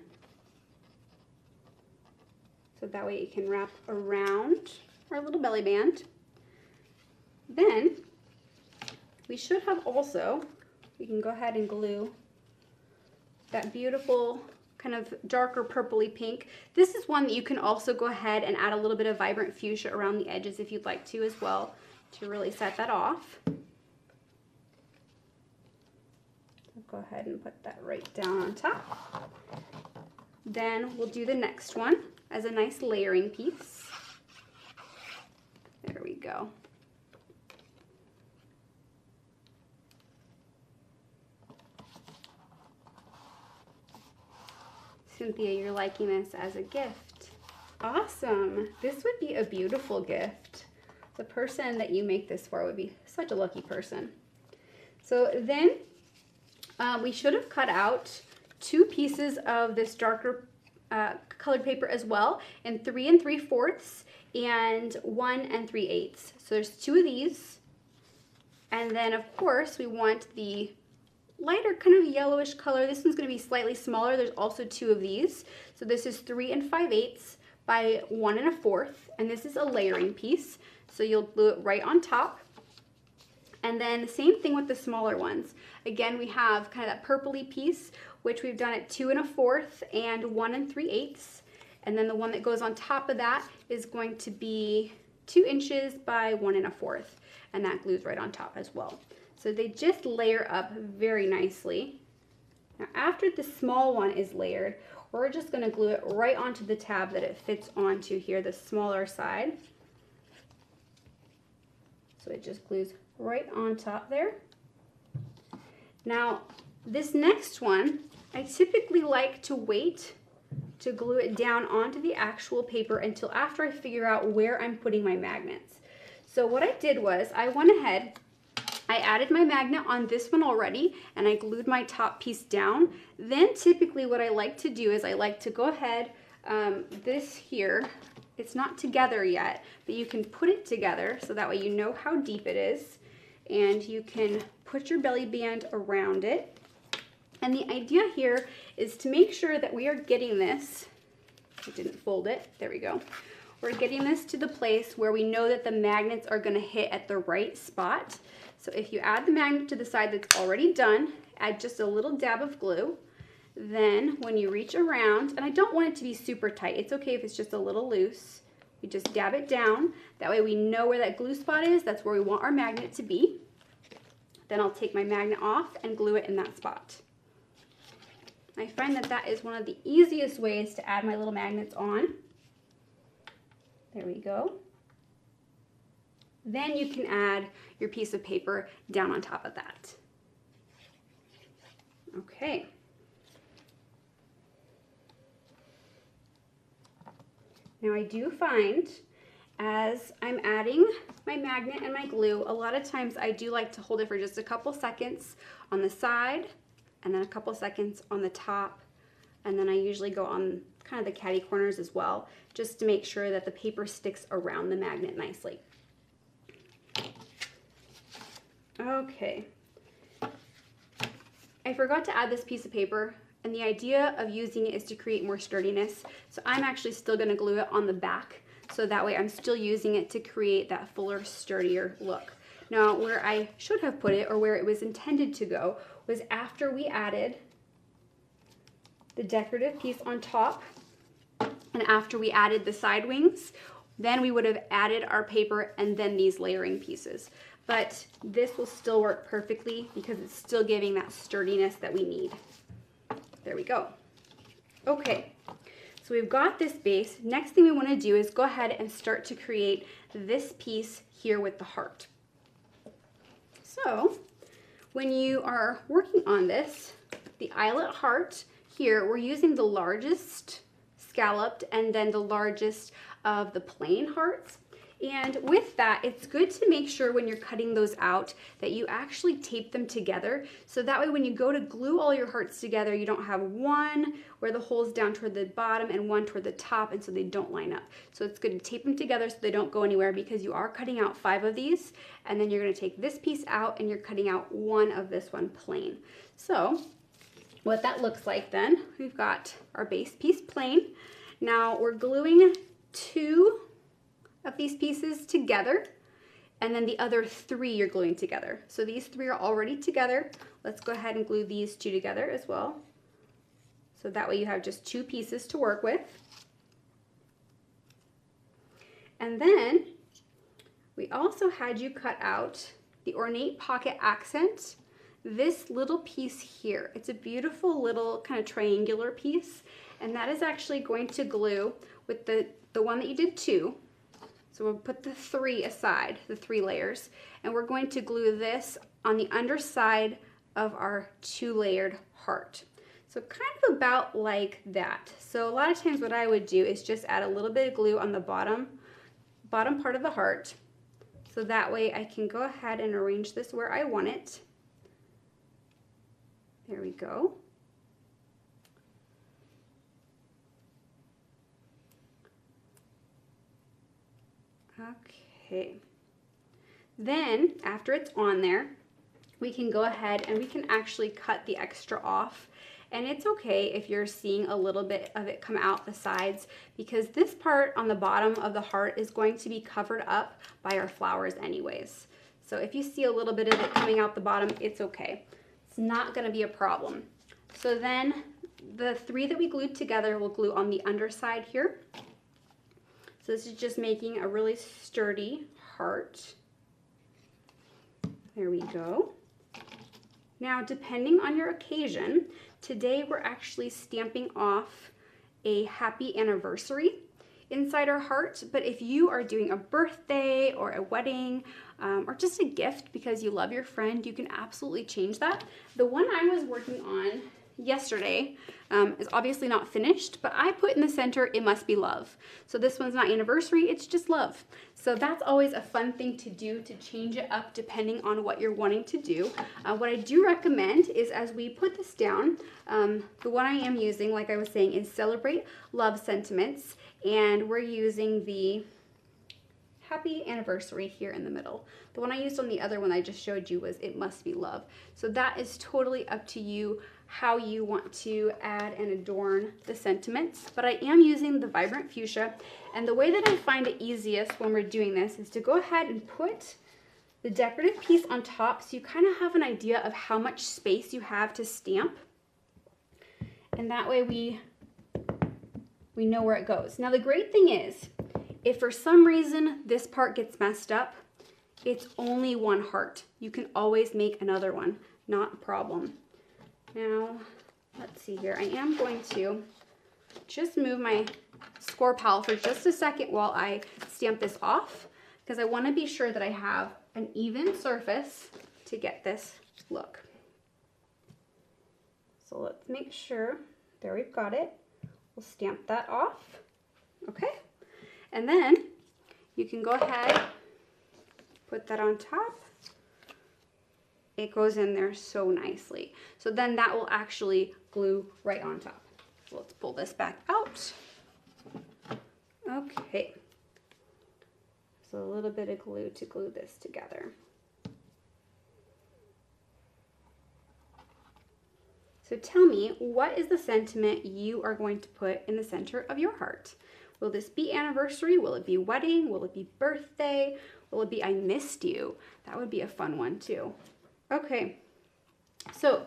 So that way it can wrap around our little belly band. Then we should have also, we can go ahead and glue that beautiful kind of darker purpley pink. This is one that you can also go ahead and add a little bit of vibrant fuchsia around the edges if you'd like to as well, to really set that off. Go ahead and put that right down on top. Then we'll do the next one as a nice layering piece. There we go. Cynthia, you're liking this as a gift. Awesome. This would be a beautiful gift. The person that you make this for would be such a lucky person. So then we should have cut out 2 pieces of this darker colored paper as well in 3 3/4 and 1 3/8. So there's 2 of these. And then of course we want the lighter kind of yellowish color. This one's going to be slightly smaller. There's also 2 of these. So this is 3 5/8 by 1 1/4, and this is a layering piece. So you'll glue it right on top. And then the same thing with the smaller ones. Again, we have kind of that purpley piece, which we've done at 2 1/4 and 1 3/8. And then the one that goes on top of that is going to be 2 inches by 1 1/4, and that glues right on top as well. So they just layer up very nicely. Now after the small one is layered, we're just going to glue it right onto the tab that it fits onto here, the smaller side. So it just glues right on top there. Now this next one, I typically like to wait to glue it down onto the actual paper until after I figure out where I'm putting my magnets. So what I did was I went ahead, I added my magnet on this one already, and I glued my top piece down. Then typically what I like to do is I like to go ahead, this here, it's not together yet, but you can put it together so that way you know how deep it is, and you can put your belly band around it. And the idea here is to make sure that we are getting this, I didn't fold it, there we go. We're getting this to the place where we know that the magnets are gonna hit at the right spot. So if you add the magnet to the side that's already done, add just a little dab of glue. Then when you reach around, and I don't want it to be super tight, it's okay if it's just a little loose. You just dab it down. That way we know where that glue spot is. That's where we want our magnet to be. Then I'll take my magnet off and glue it in that spot. I find that that is one of the easiest ways to add my little magnets on. There we go. Then you can add your piece of paper down on top of that. Okay. Now I do find as I'm adding my magnet and my glue, a lot of times I do like to hold it for just a couple seconds on the side and then a couple seconds on the top, and then I usually go on kind of the catty corners as well, just to make sure that the paper sticks around the magnet nicely. Okay, I forgot to add this piece of paper, and the idea of using it is to create more sturdiness. So I'm actually still going to glue it on the back, so that way I'm still using it to create that fuller, sturdier look. Now, where I should have put it, or where it was intended to go, was after we added the decorative piece on top, and after we added the side wings, then we would have added our paper and then these layering pieces. But this will still work perfectly because it's still giving that sturdiness that we need. There we go. Okay, so we've got this base. Next thing we want to do is go ahead and start to create this piece here with the heart. So when you are working on this, the eyelet heart here, we're using the largest scalloped and then the largest of the plain hearts. And with that, it's good to make sure when you're cutting those out that you actually tape them together. So that way when you go to glue all your hearts together, you don't have one where the hole's down toward the bottom and one toward the top, and so they don't line up. So it's good to tape them together so they don't go anywhere, because you are cutting out 5 of these, and then you're gonna take this piece out and you're cutting out 1 of this one plain. So what that looks like then, we've got our base piece plain. Now we're gluing 2 of these pieces together, and then the other 3 you're gluing together. So these 3 are already together. Let's go ahead and glue these 2 together as well. So that way you have just 2 pieces to work with. And then we also had you cut out the ornate pocket accent, this little piece here. It's a beautiful little kind of triangular piece, and that is actually going to glue with the one that you did 2. So we'll put the 3 aside, the 3 layers, and we're going to glue this on the underside of our 2-layered heart. So kind of about like that. So a lot of times what I would do is just add a little bit of glue on the bottom part of the heart. So that way I can go ahead and arrange this where I want it. There we go. Okay, then after it's on there, we can go ahead and we can actually cut the extra off. And it's okay if you're seeing a little bit of it come out the sides, because this part on the bottom of the heart is going to be covered up by our flowers anyways. So if you see a little bit of it coming out the bottom, it's okay. It's not going to be a problem. So then the 3 that we glued together, we'll glue on the underside here. So this is just making a really sturdy heart. There we go. Now, depending on your occasion, today we're actually stamping off a happy anniversary inside our heart. But if you are doing a birthday or a wedding or just a gift because you love your friend, you can absolutely change that. The one I was working on yesterday is obviously not finished, but I put in the center, "It must be love." So this one's not anniversary, it's just love. So that's always a fun thing to do, to change it up depending on what you're wanting to do. What I do recommend is, as we put this down, the one I am using, like I was saying, is Celebrate Love Sentiments, and we're using the Happy Anniversary here in the middle. The one I used on the other one I just showed you was It Must Be Love. So that is totally up to you how you want to add and adorn the sentiments. But I am using the Vibrant Fuchsia, and the way that I find it easiest when we're doing this is to go ahead and put the decorative piece on top so you kind of have an idea of how much space you have to stamp. And that way we know where it goes. Now the great thing is, if for some reason this part gets messed up, it's only one heart. You can always make another one, not a problem. Now, let's see here. I am going to just move my score pal for just a second while I stamp this off, because I want to be sure that I have an even surface to get this look. So let's make sure, there we've got it. We'll stamp that off, okay? And then you can go ahead, put that on top. It goes in there so nicely. So then that will actually glue right on top. So let's pull this back out. Okay. So a little bit of glue to glue this together. So tell me, what is the sentiment you are going to put in the center of your heart? Will this be anniversary? Will it be wedding? Will it be birthday? Will it be I missed you? That would be a fun one too. Okay, so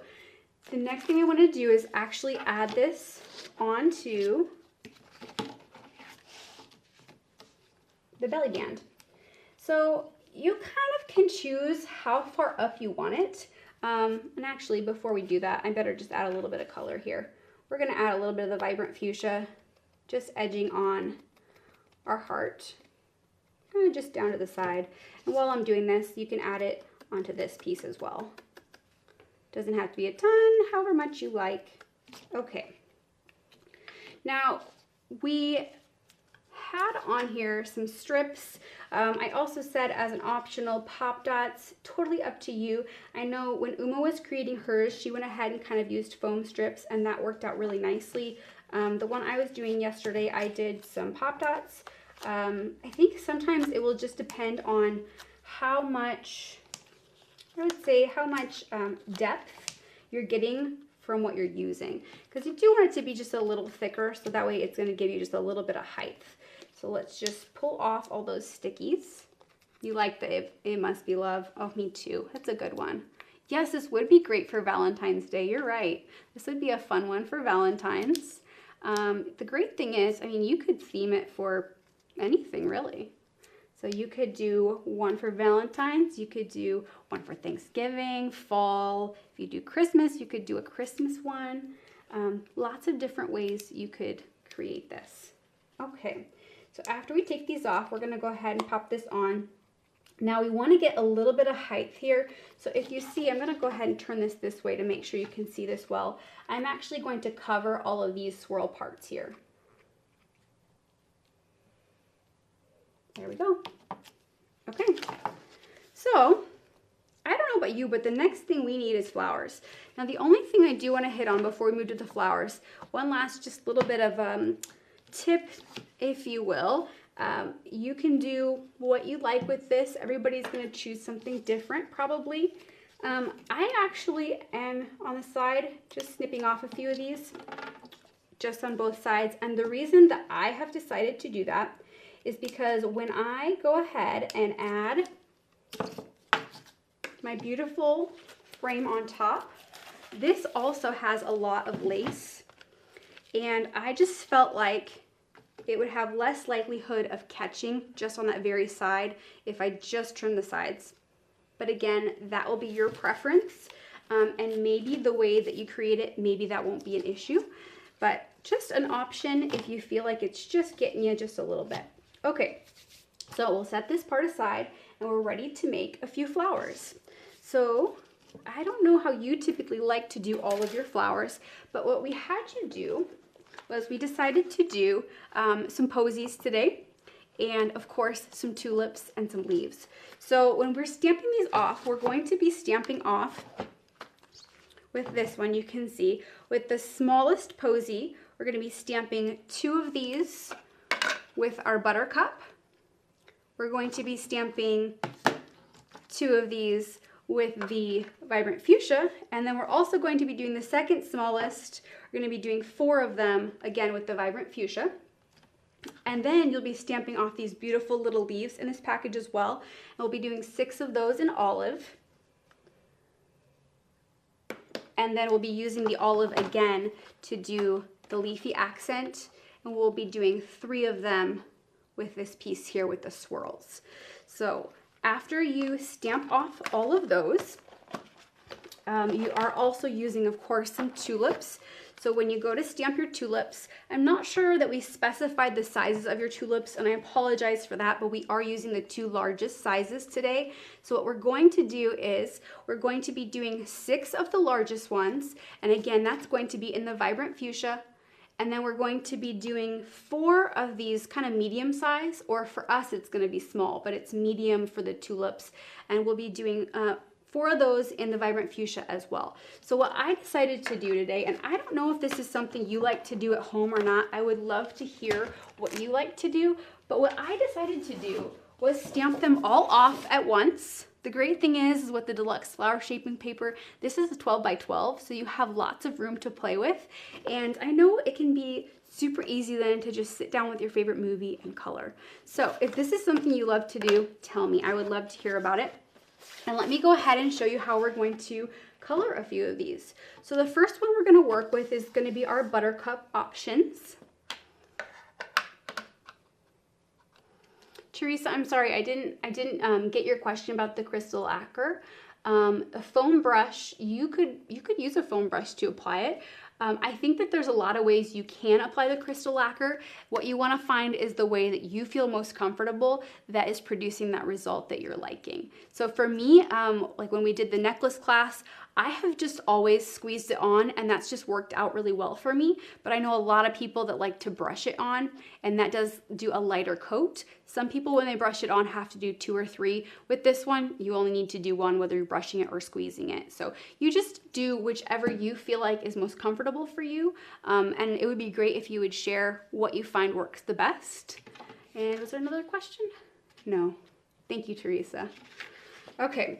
the next thing I want to do is actually add this onto the belly band. So you kind of can choose how far up you want it. And actually, before we do that, I better just add a little bit of color here. We're going to add a little bit of the Vibrant Fuchsia, just edging on our heart, kind of just down to the side. And while I'm doing this, you can add it onto this piece as well. Doesn't have to be a ton, however much you like. Okay. Now, we had on here some strips. I also said as an optional pop dots, totally up to you. I know when Uma was creating hers, she went ahead and kind of used foam strips, and that worked out really nicely. The one I was doing yesterday, I did some pop dots. I think sometimes it will just depend on how much, I would say how much depth you're getting from what you're using, because you do want it to be just a little thicker, so that way it's going to give you just a little bit of height. So let's just pull off all those stickies. You like the It Must Be Love? Oh, me too. That's a good one. Yes, this would be great for Valentine's Day. You're right. This would be a fun one for Valentine's. The great thing is, I mean, you could theme it for anything really. So you could do one for Valentine's, you could do one for Thanksgiving, fall. If you do Christmas, you could do a Christmas one. Lots of different ways you could create this. Okay, so after we take these off, we're gonna go ahead and pop this on. Now we wanna get a little bit of height here. So if you see, I'm gonna go ahead and turn this way to make sure you can see this well. I'm actually going to cover all of these swirl parts here. There we go. Okay, so I don't know about you, but the next thing we need is flowers. Now the only thing I do want to hit on before we move to the flowers, one last just little bit of tip, if you will. You can do what you like with this. Everybody's going to choose something different probably. I actually am on the side just snipping off a few of these just on both sides, and the reason that I have decided to do that is because when I go ahead and add my beautiful frame on top, this also has a lot of lace, and I just felt like it would have less likelihood of catching just on that very side if I just trim the sides. But again, that will be your preference, and maybe the way that you create it, maybe that won't be an issue, but just an option if you feel like it's just getting you just a little bit. Okay, so we'll set this part aside and we're ready to make a few flowers. So I don't know how you typically like to do all of your flowers, but what we had you do was we decided to do some posies today, and of course some tulips and some leaves. So when we're stamping these off, we're going to be stamping off with this one. You can see with the smallest posy, we're going to be stamping 2 of these with our buttercup. We're going to be stamping 2 of these with the vibrant fuchsia, and then we're also going to be doing the second smallest. We're going to be doing 4 of them again with the vibrant fuchsia. And then you'll be stamping off these beautiful little leaves in this package as well. And we'll be doing 6 of those in olive. And then we'll be using the olive again to do the leafy accent. And we'll be doing 3 of them with this piece here with the swirls. So after you stamp off all of those, you are also using, of course, some tulips. So when you go to stamp your tulips, I'm not sure that we specified the sizes of your tulips, and I apologize for that, but we are using the 2 largest sizes today. So what we're going to do is we're going to be doing 6 of the largest ones, and again, that's going to be in the vibrant fuchsia. And then we're going to be doing 4 of these kind of medium size, or for us it's going to be small, but it's medium for the tulips. And we'll be doing 4 of those in the vibrant fuchsia as well. So what I decided to do today, and I don't know if this is something you like to do at home or not, I would love to hear what you like to do, but what I decided to do was stamp them all off at once. The great thing is with the deluxe flower shaping paper, this is a 12 by 12, so you have lots of room to play with. And I know it can be super easy then to just sit down with your favorite movie and color. So if this is something you love to do, tell me. I would love to hear about it. And let me go ahead and show you how we're going to color a few of these. So the first one we're going to work with is going to be our buttercup options. Teresa, I'm sorry, I didn't get your question about the crystal lacquer. A foam brush, you could use a foam brush to apply it. I think that there's a lot of ways you can apply the crystal lacquer. What you want to find is the way that you feel most comfortable that is producing that result that you're liking. So for me, like when we did the necklace class, I have just always squeezed it on, and that's just worked out really well for me. But I know a lot of people that like to brush it on, and that does do a lighter coat. Some people, when they brush it on, have to do 2 or 3. With this one, you only need to do 1, whether you're brushing it or squeezing it. So you just do whichever you feel like is most comfortable for you. And it would be great if you would share what you find works the best. And was there another question? No. Thank you, Teresa. Okay.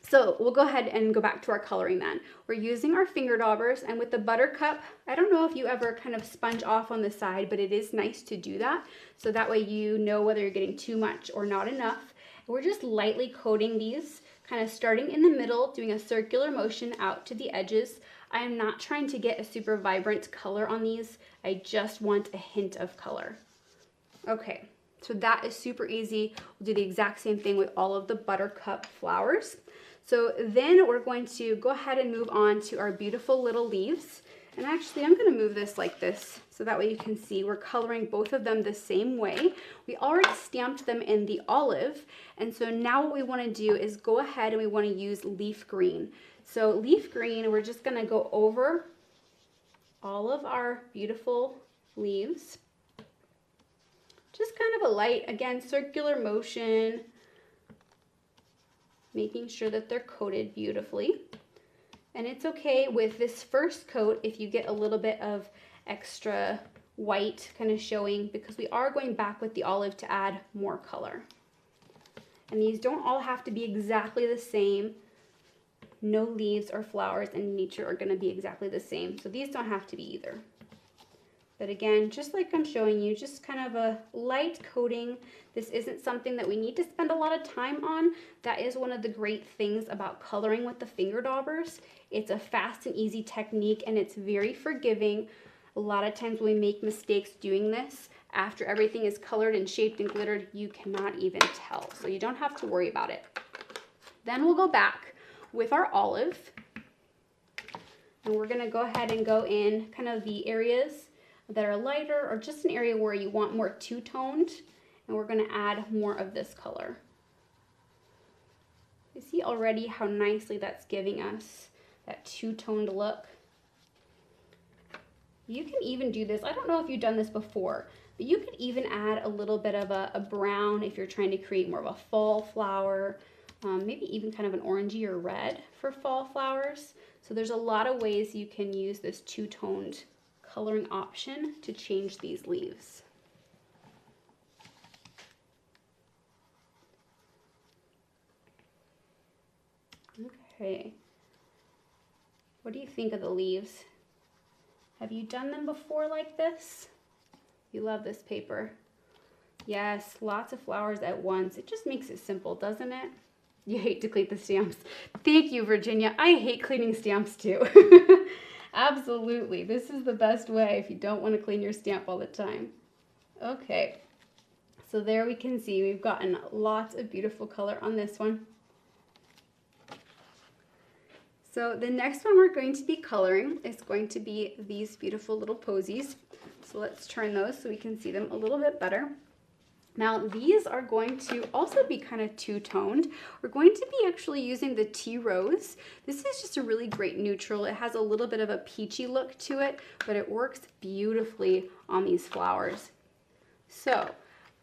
So we'll go ahead and go back to our coloring then. We're using our finger daubers, and with the buttercup, I don't know if you ever kind of sponge off on the side, but it is nice to do that. So that way you know whether you're getting too much or not enough. We're just lightly coating these, kind of starting in the middle, doing a circular motion out to the edges. I am not trying to get a super vibrant color on these. I just want a hint of color. Okay, so that is super easy. We'll do the exact same thing with all of the buttercup flowers. So then we're going to go ahead and move on to our beautiful little leaves. And actually, I'm going to move this like this, so that way you can see we're coloring both of them the same way. We already stamped them in the olive, and so now what we want to do is go ahead and we want to use leaf green. So leaf green, we're just going to go over all of our beautiful leaves. Just kind of a light, again, circular motion, making sure that they're coated beautifully. And it's okay with this first coat if you get a little bit of extra white kind of showing, because we are going back with the olive to add more color. And these don't all have to be exactly the same. No leaves or flowers in nature are going to be exactly the same, so these don't have to be either. But again, just like I'm showing you, just kind of a light coating. This isn't something that we need to spend a lot of time on. That is one of the great things about coloring with the finger daubers. It's a fast and easy technique, and it's very forgiving. A lot of times when we make mistakes doing this, after everything is colored and shaped and glittered, you cannot even tell. So you don't have to worry about it. Then we'll go back with our olive, and we're gonna go ahead and go in kind of the areas that are lighter, or just an area where you want more two-toned, and we're going to add more of this color. You see already how nicely that's giving us that two-toned look. You can even do this, I don't know if you've done this before, but you could even add a little bit of a brown if you're trying to create more of a fall flower, maybe even kind of an orangey or red for fall flowers. So there's a lot of ways you can use this two-toned coloring option to change these leaves. Okay, what do you think of the leaves? Have you done them before like this? You love this paper. Yes, lots of flowers at once. It just makes it simple, doesn't it? You hate to clean the stamps. Thank you, Virginia. I hate cleaning stamps too. Absolutely, this is the best way if you don't want to clean your stamp all the time. Okay, so there we can see we've gotten lots of beautiful color on this one. So the next one we're going to be coloring is going to be these beautiful little posies. So let's turn those so we can see them a little bit better. Now these are going to also be kind of two-toned. We're going to be actually using the Tea Rose. This is just a really great neutral. It has a little bit of a peachy look to it, but it works beautifully on these flowers. So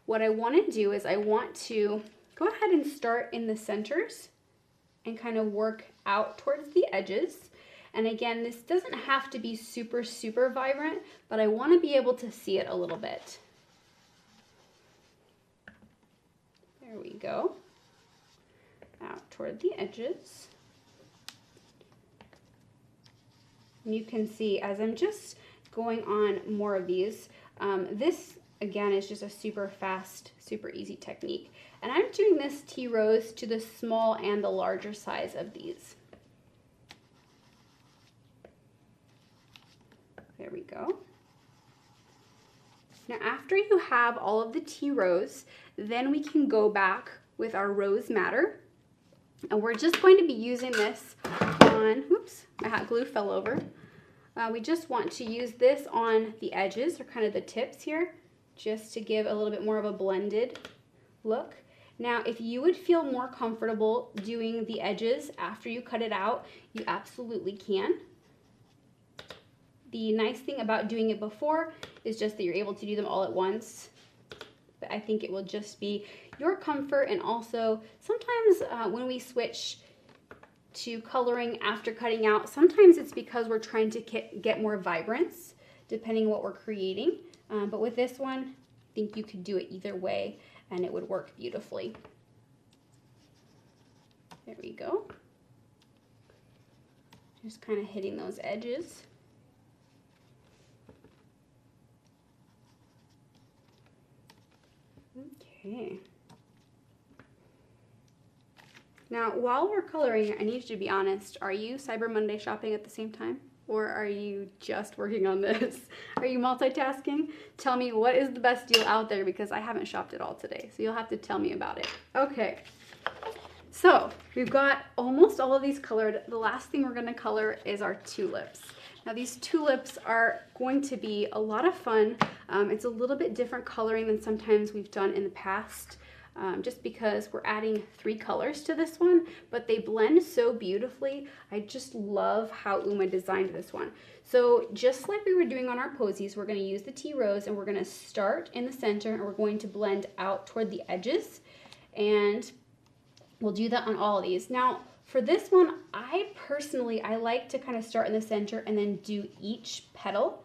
what I want to do is I want to go ahead and start in the centers and kind of work out towards the edges. And again, this doesn't have to be super, super vibrant, but I want to be able to see it a little bit. There we go. Out toward the edges. And you can see as I'm just going on more of these, this again is just a super fast, super easy technique. And I'm doing this Tea Rose to the small and the larger size of these. There we go. Now after you have all of the Tea Rose, then we can go back with our Rose Madder. And we're just going to be using this on, oops, my hot glue fell over. We just want to use this on the edges or kind of the tips here, just to give a little bit more of a blended look. Now, if you would feel more comfortable doing the edges after you cut it out, you absolutely can. The nice thing about doing it before is just that you're able to do them all at once. But I think it will just be your comfort, and also sometimes when we switch to coloring after cutting out, sometimes it's because we're trying to get more vibrance depending on what we're creating. But with this one, I think you could do it either way and it would work beautifully. There we go. Just kind of hitting those edges. Okay. Now, while we're coloring, I need you to be honest. Are you Cyber Monday shopping at the same time? Or are you just working on this? Are you multitasking? Tell me what is the best deal out there, because I haven't shopped at all today. So you'll have to tell me about it. Okay. So we've got almost all of these colored. The last thing we're going to color is our tulips. Now these tulips are going to be a lot of fun. It's a little bit different coloring than sometimes we've done in the past. Just because we're adding 3 colors to this one, but they blend so beautifully. I just love how Uma designed this one. So just like we were doing on our posies, we're going to use the Tea Rose and we're going to start in the center and we're going to blend out toward the edges, and we'll do that on all of these. Now for this one, I like to kind of start in the center and then do each petal.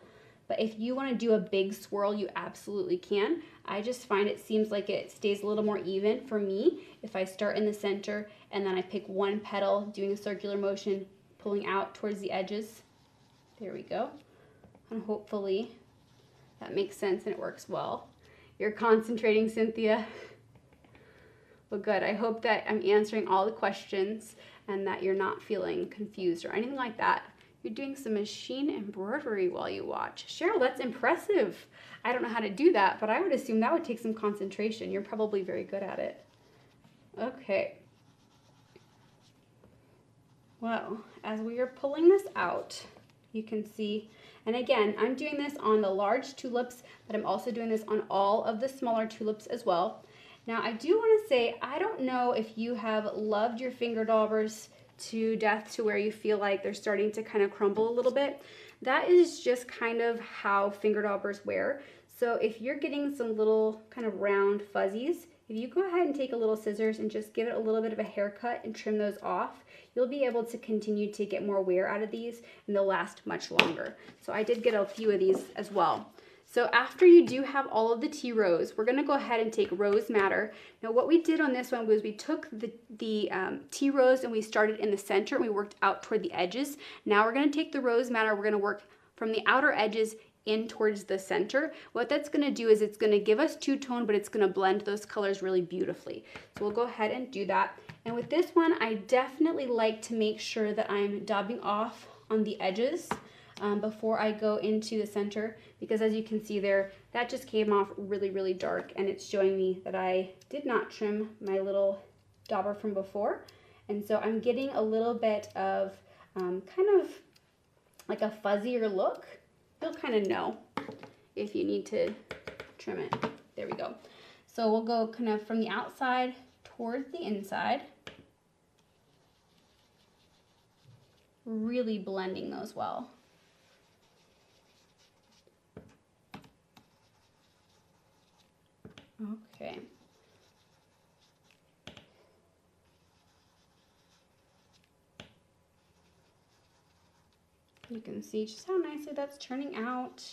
But if you want to do a big swirl, you absolutely can. I just find it seems like it stays a little more even for me if I start in the center and then I pick one petal, doing a circular motion, pulling out towards the edges. There we go. And hopefully that makes sense and it works well. You're concentrating, Cynthia. Well, good. I hope that I'm answering all the questions and that you're not feeling confused or anything like that. You're doing some machine embroidery while you watch. Cheryl, that's impressive. I don't know how to do that, but I would assume that would take some concentration. You're probably very good at it. Okay. Well, as we are pulling this out, you can see, and again, I'm doing this on the large tulips, but I'm also doing this on all of the smaller tulips as well. Now I do want to say, I don't know if you have loved your finger daubers to death to where you feel like they're starting to kind of crumble a little bit. That is just kind of how finger daubers wear. So if you're getting some little kind of round fuzzies, if you go ahead and take a little scissors and just give it a little bit of a haircut and trim those off, you'll be able to continue to get more wear out of these and they'll last much longer. So I did get a few of these as well. So after you do have all of the tea rose, we're gonna go ahead and take rose madder. Now what we did on this one was we took the tea rose and we started in the center and we worked out toward the edges. Now we're gonna take the rose madder, we're gonna work from the outer edges in towards the center. What that's going to do is it's going to give us two-tone, but it's going to blend those colors really beautifully. So we'll go ahead and do that. And with this one, I definitely like to make sure that I'm daubing off on the edges before I go into the center, because as you can see there, that just came off really, really dark, and it's showing me that I did not trim my little dauber from before. And so I'm getting a little bit of kind of like a fuzzier look. You'll kind of know if you need to trim it. There we go. So we'll go kind of from the outside towards the inside, really blending those well. Okay. You can see just how nicely that's turning out.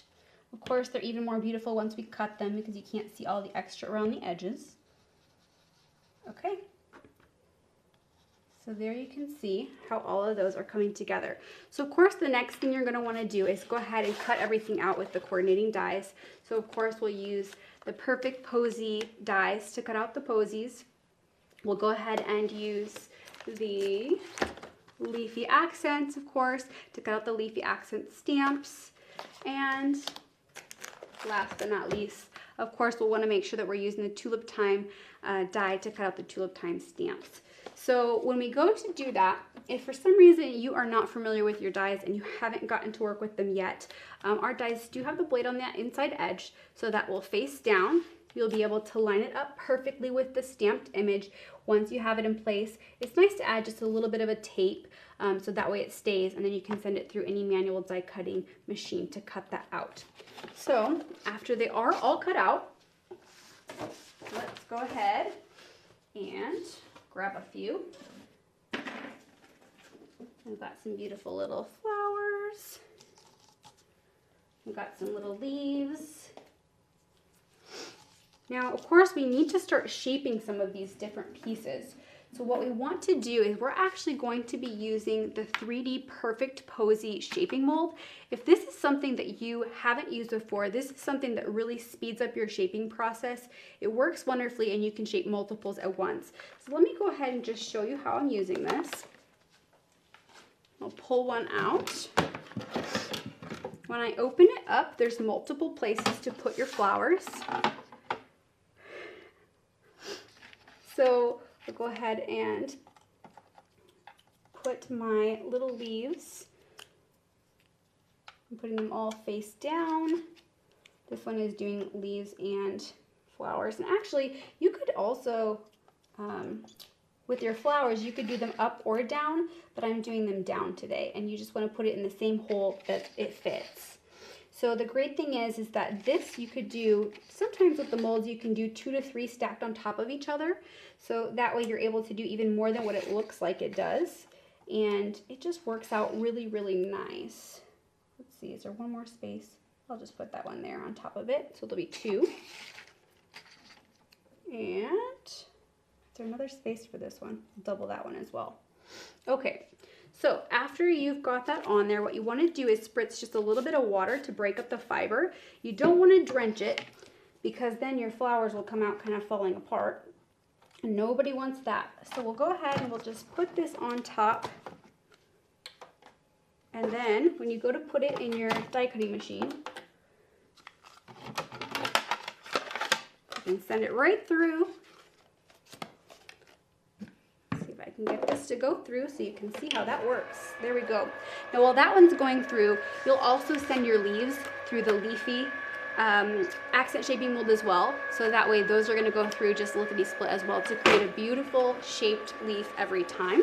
Of course, they're even more beautiful once we cut them because you can't see all the extra around the edges. Okay. So there you can see how all of those are coming together. So of course, the next thing you're going to want to do is go ahead and cut everything out with the coordinating dies. So of course, we'll use the Perfect Posy dies to cut out the posies. We'll go ahead and use the leafy accents, of course, to cut out the leafy accent stamps. And last but not least, of course, we'll want to make sure that we're using the Tulip Time die to cut out the Tulip Time stamps. So when we go to do that, if for some reason you are not familiar with your dies and you haven't gotten to work with them yet, our dies do have the blade on the inside edge, so that will face down. You'll be able to line it up perfectly with the stamped image once you have it in place. It's nice to add just a little bit of a tape so that way it stays, and then you can send it through any manual die cutting machine to cut that out. So after they are all cut out, let's go ahead and grab a few. We've got some beautiful little flowers. We've got some little leaves. Now, of course, we need to start shaping some of these different pieces. So what we want to do is we're actually going to be using the 3D Perfect Posy shaping mold. If this is something that you haven't used before, this is something that really speeds up your shaping process. It works wonderfully and you can shape multiples at once. So let me go ahead and just show you how I'm using this. I'll pull one out. When I open it up, there's multiple places to put your flowers. So I'll go ahead and put my little leaves. I'm putting them all face down. This one is doing leaves and flowers. And actually, you could also, with your flowers, you could do them up or down, but I'm doing them down today. And you just want to put it in the same hole that it fits. So the great thing is that this you could do, sometimes with the molds you can do 2 to 3 stacked on top of each other. So that way you're able to do even more than what it looks like it does. And it just works out really, really nice. Let's see, is there one more space? I'll just put that one there on top of it. So there'll be 2. And is there another space for this one? Double that one as well. Okay. So after you've got that on there, what you want to do is spritz just a little bit of water to break up the fiber. You don't want to drench it because then your flowers will come out kind of falling apart. And nobody wants that. So we'll go ahead and we'll just put this on top. And then when you go to put it in your die cutting machine, you can send it right through. I can get this to go through so you can see how that works. There we go. Now while that one's going through, you'll also send your leaves through the leafy accent shaping mold as well. So that way those are gonna go through just lickety split as well to create a beautiful shaped leaf every time.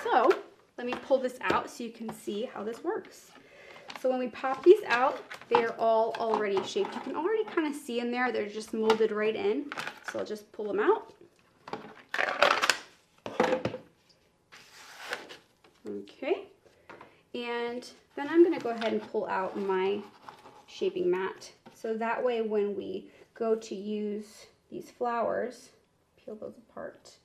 So let me pull this out so you can see how this works. So when we pop these out, they're all already shaped. You can already kind of see in there, they're just molded right in. So I'll just pull them out. Okay, and then I'm gonna go ahead and pull out my shaping mat. So that way when we go to use these flowers, peel those apart.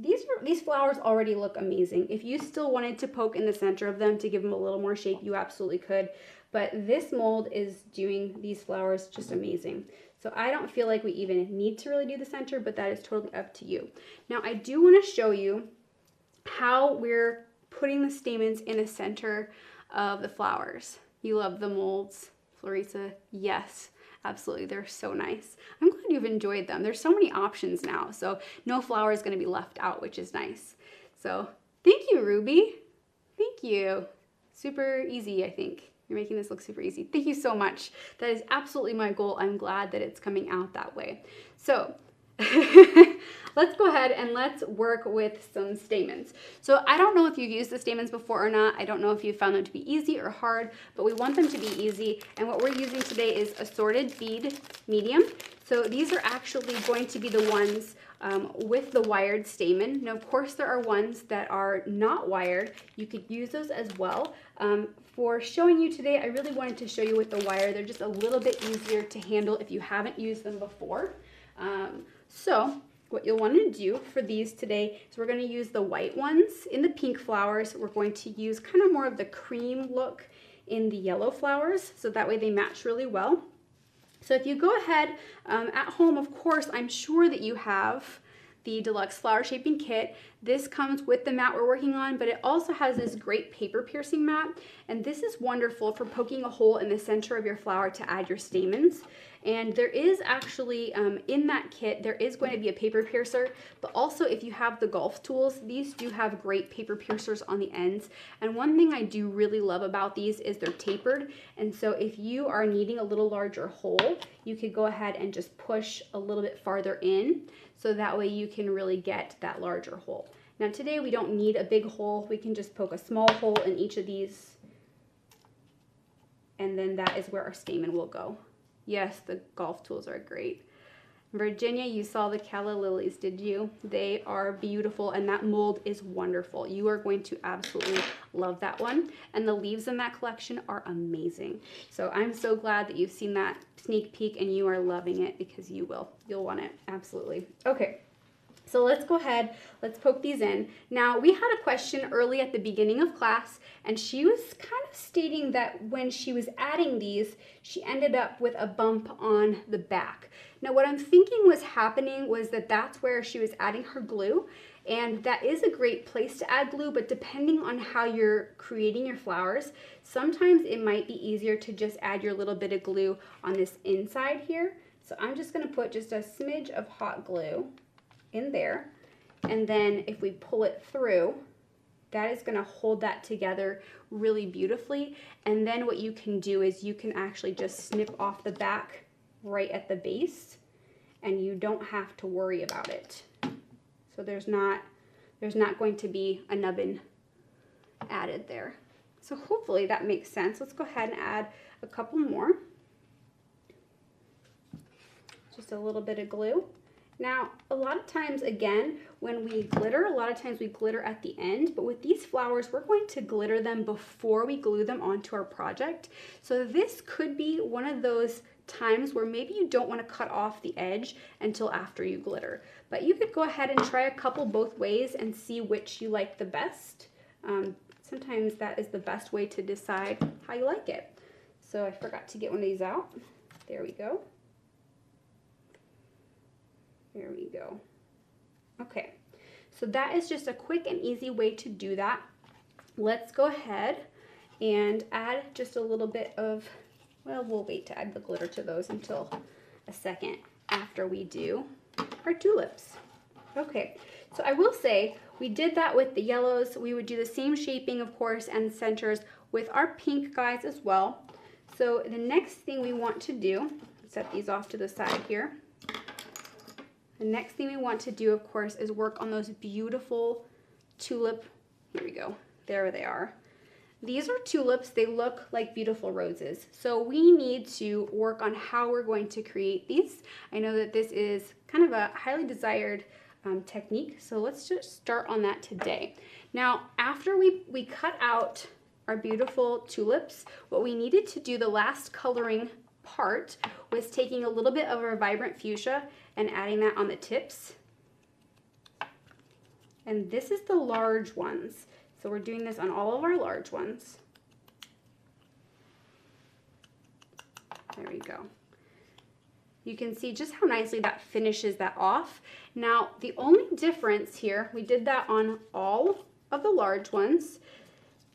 These flowers already look amazing. If you still wanted to poke in the center of them to give them a little more shape, you absolutely could. But this mold is doing these flowers just amazing. So I don't feel like we even need to really do the center, but that is totally up to you. Now I do want to show you how we're putting the stamens in the center of the flowers. You love the molds, Florisa? Yes. Absolutely, they're so nice. I'm glad you've enjoyed them. There's so many options now, so no flower is going to be left out, which is nice. So thank you, Ruby. Thank you. Super easy, I think. You're making this look super easy. Thank you so much. That is absolutely my goal. I'm glad that it's coming out that way. So let's go ahead and let's work with some stamens. So I don't know if you've used the stamens before or not. I don't know if you found them to be easy or hard, but we want them to be easy. And what we're using today is assorted bead medium. So these are actually going to be the ones with the wired stamen. Now, of course, there are ones that are not wired. You could use those as well. For showing you today, I really wanted to show you with the wire. They're just a little bit easier to handle if you haven't used them before. So what you'll want to do for these today is we're going to use the white ones in the pink flowers. We're going to use kind of more of the cream look in the yellow flowers, so that way they match really well. So if you go ahead at home, of course, I'm sure that you have the Deluxe Flower Shaping Kit. This comes with the mat we're working on, but it also has this great paper piercing mat, and this is wonderful for poking a hole in the center of your flower to add your stamens. And there is actually, in that kit, there is going to be a paper piercer, but also if you have the golf tools, these do have great paper piercers on the ends. And one thing I do really love about these is they're tapered, and so if you are needing a little larger hole, you could go ahead and just push a little bit farther in, so that way you can really get that larger hole. Now today we don't need a big hole, we can just poke a small hole in each of these, and then that is where our stamen will go. Yes, the golf tools are great. Virginia, you saw the calla lilies, did you? They are beautiful, and that mold is wonderful. You are going to absolutely love that one. And the leaves in that collection are amazing. So I'm so glad that you've seen that sneak peek and you are loving it, because you will. You'll want it, absolutely. Okay. So let's go ahead, let's poke these in. Now, we had a question early at the beginning of class, and she was kind of stating that when she was adding these, she ended up with a bump on the back. Now, what I'm thinking was happening was that that's where she was adding her glue, and that is a great place to add glue, but depending on how you're creating your flowers, sometimes it might be easier to just add your little bit of glue on this inside here. So I'm just gonna put just a smidge of hot glue in there, and then if we pull it through, that is going to hold that together really beautifully. And then what you can do is you can actually just snip off the back right at the base, and you don't have to worry about it. So there's not going to be a nubbin added there. So hopefully that makes sense. Let's go ahead and add a couple more. Just a little bit of glue. Now, a lot of times, again, when we glitter, a lot of times we glitter at the end, but with these flowers, we're going to glitter them before we glue them onto our project. So this could be one of those times where maybe you don't want to cut off the edge until after you glitter. But you could go ahead and try a couple both ways and see which you like the best. Sometimes that is the best way to decide how you like it. So I forgot to get one of these out. There we go. There we go. Okay, so that is just a quick and easy way to do that. Let's go ahead and add just a little bit of, well, we'll wait to add the glitter to those until a second after we do our tulips. Okay, so I will say we did that with the yellows. We would do the same shaping, of course, and centers with our pink guys as well. So the next thing we want to do, set these off to the side here. The next thing we want to do, of course, is work on those beautiful tulip. Here we go. There they are. These are tulips. They look like beautiful roses. So we need to work on how we're going to create these. I know that this is kind of a highly desired technique. So let's just start on that today. Now, after we cut out our beautiful tulips, what we needed to do, the last coloring part, was taking a little bit of our vibrant fuchsia and adding that on the tips. And this is the large ones. So we're doing this on all of our large ones. There we go. You can see just how nicely that finishes that off. Now, the only difference here, we did that on all of the large ones.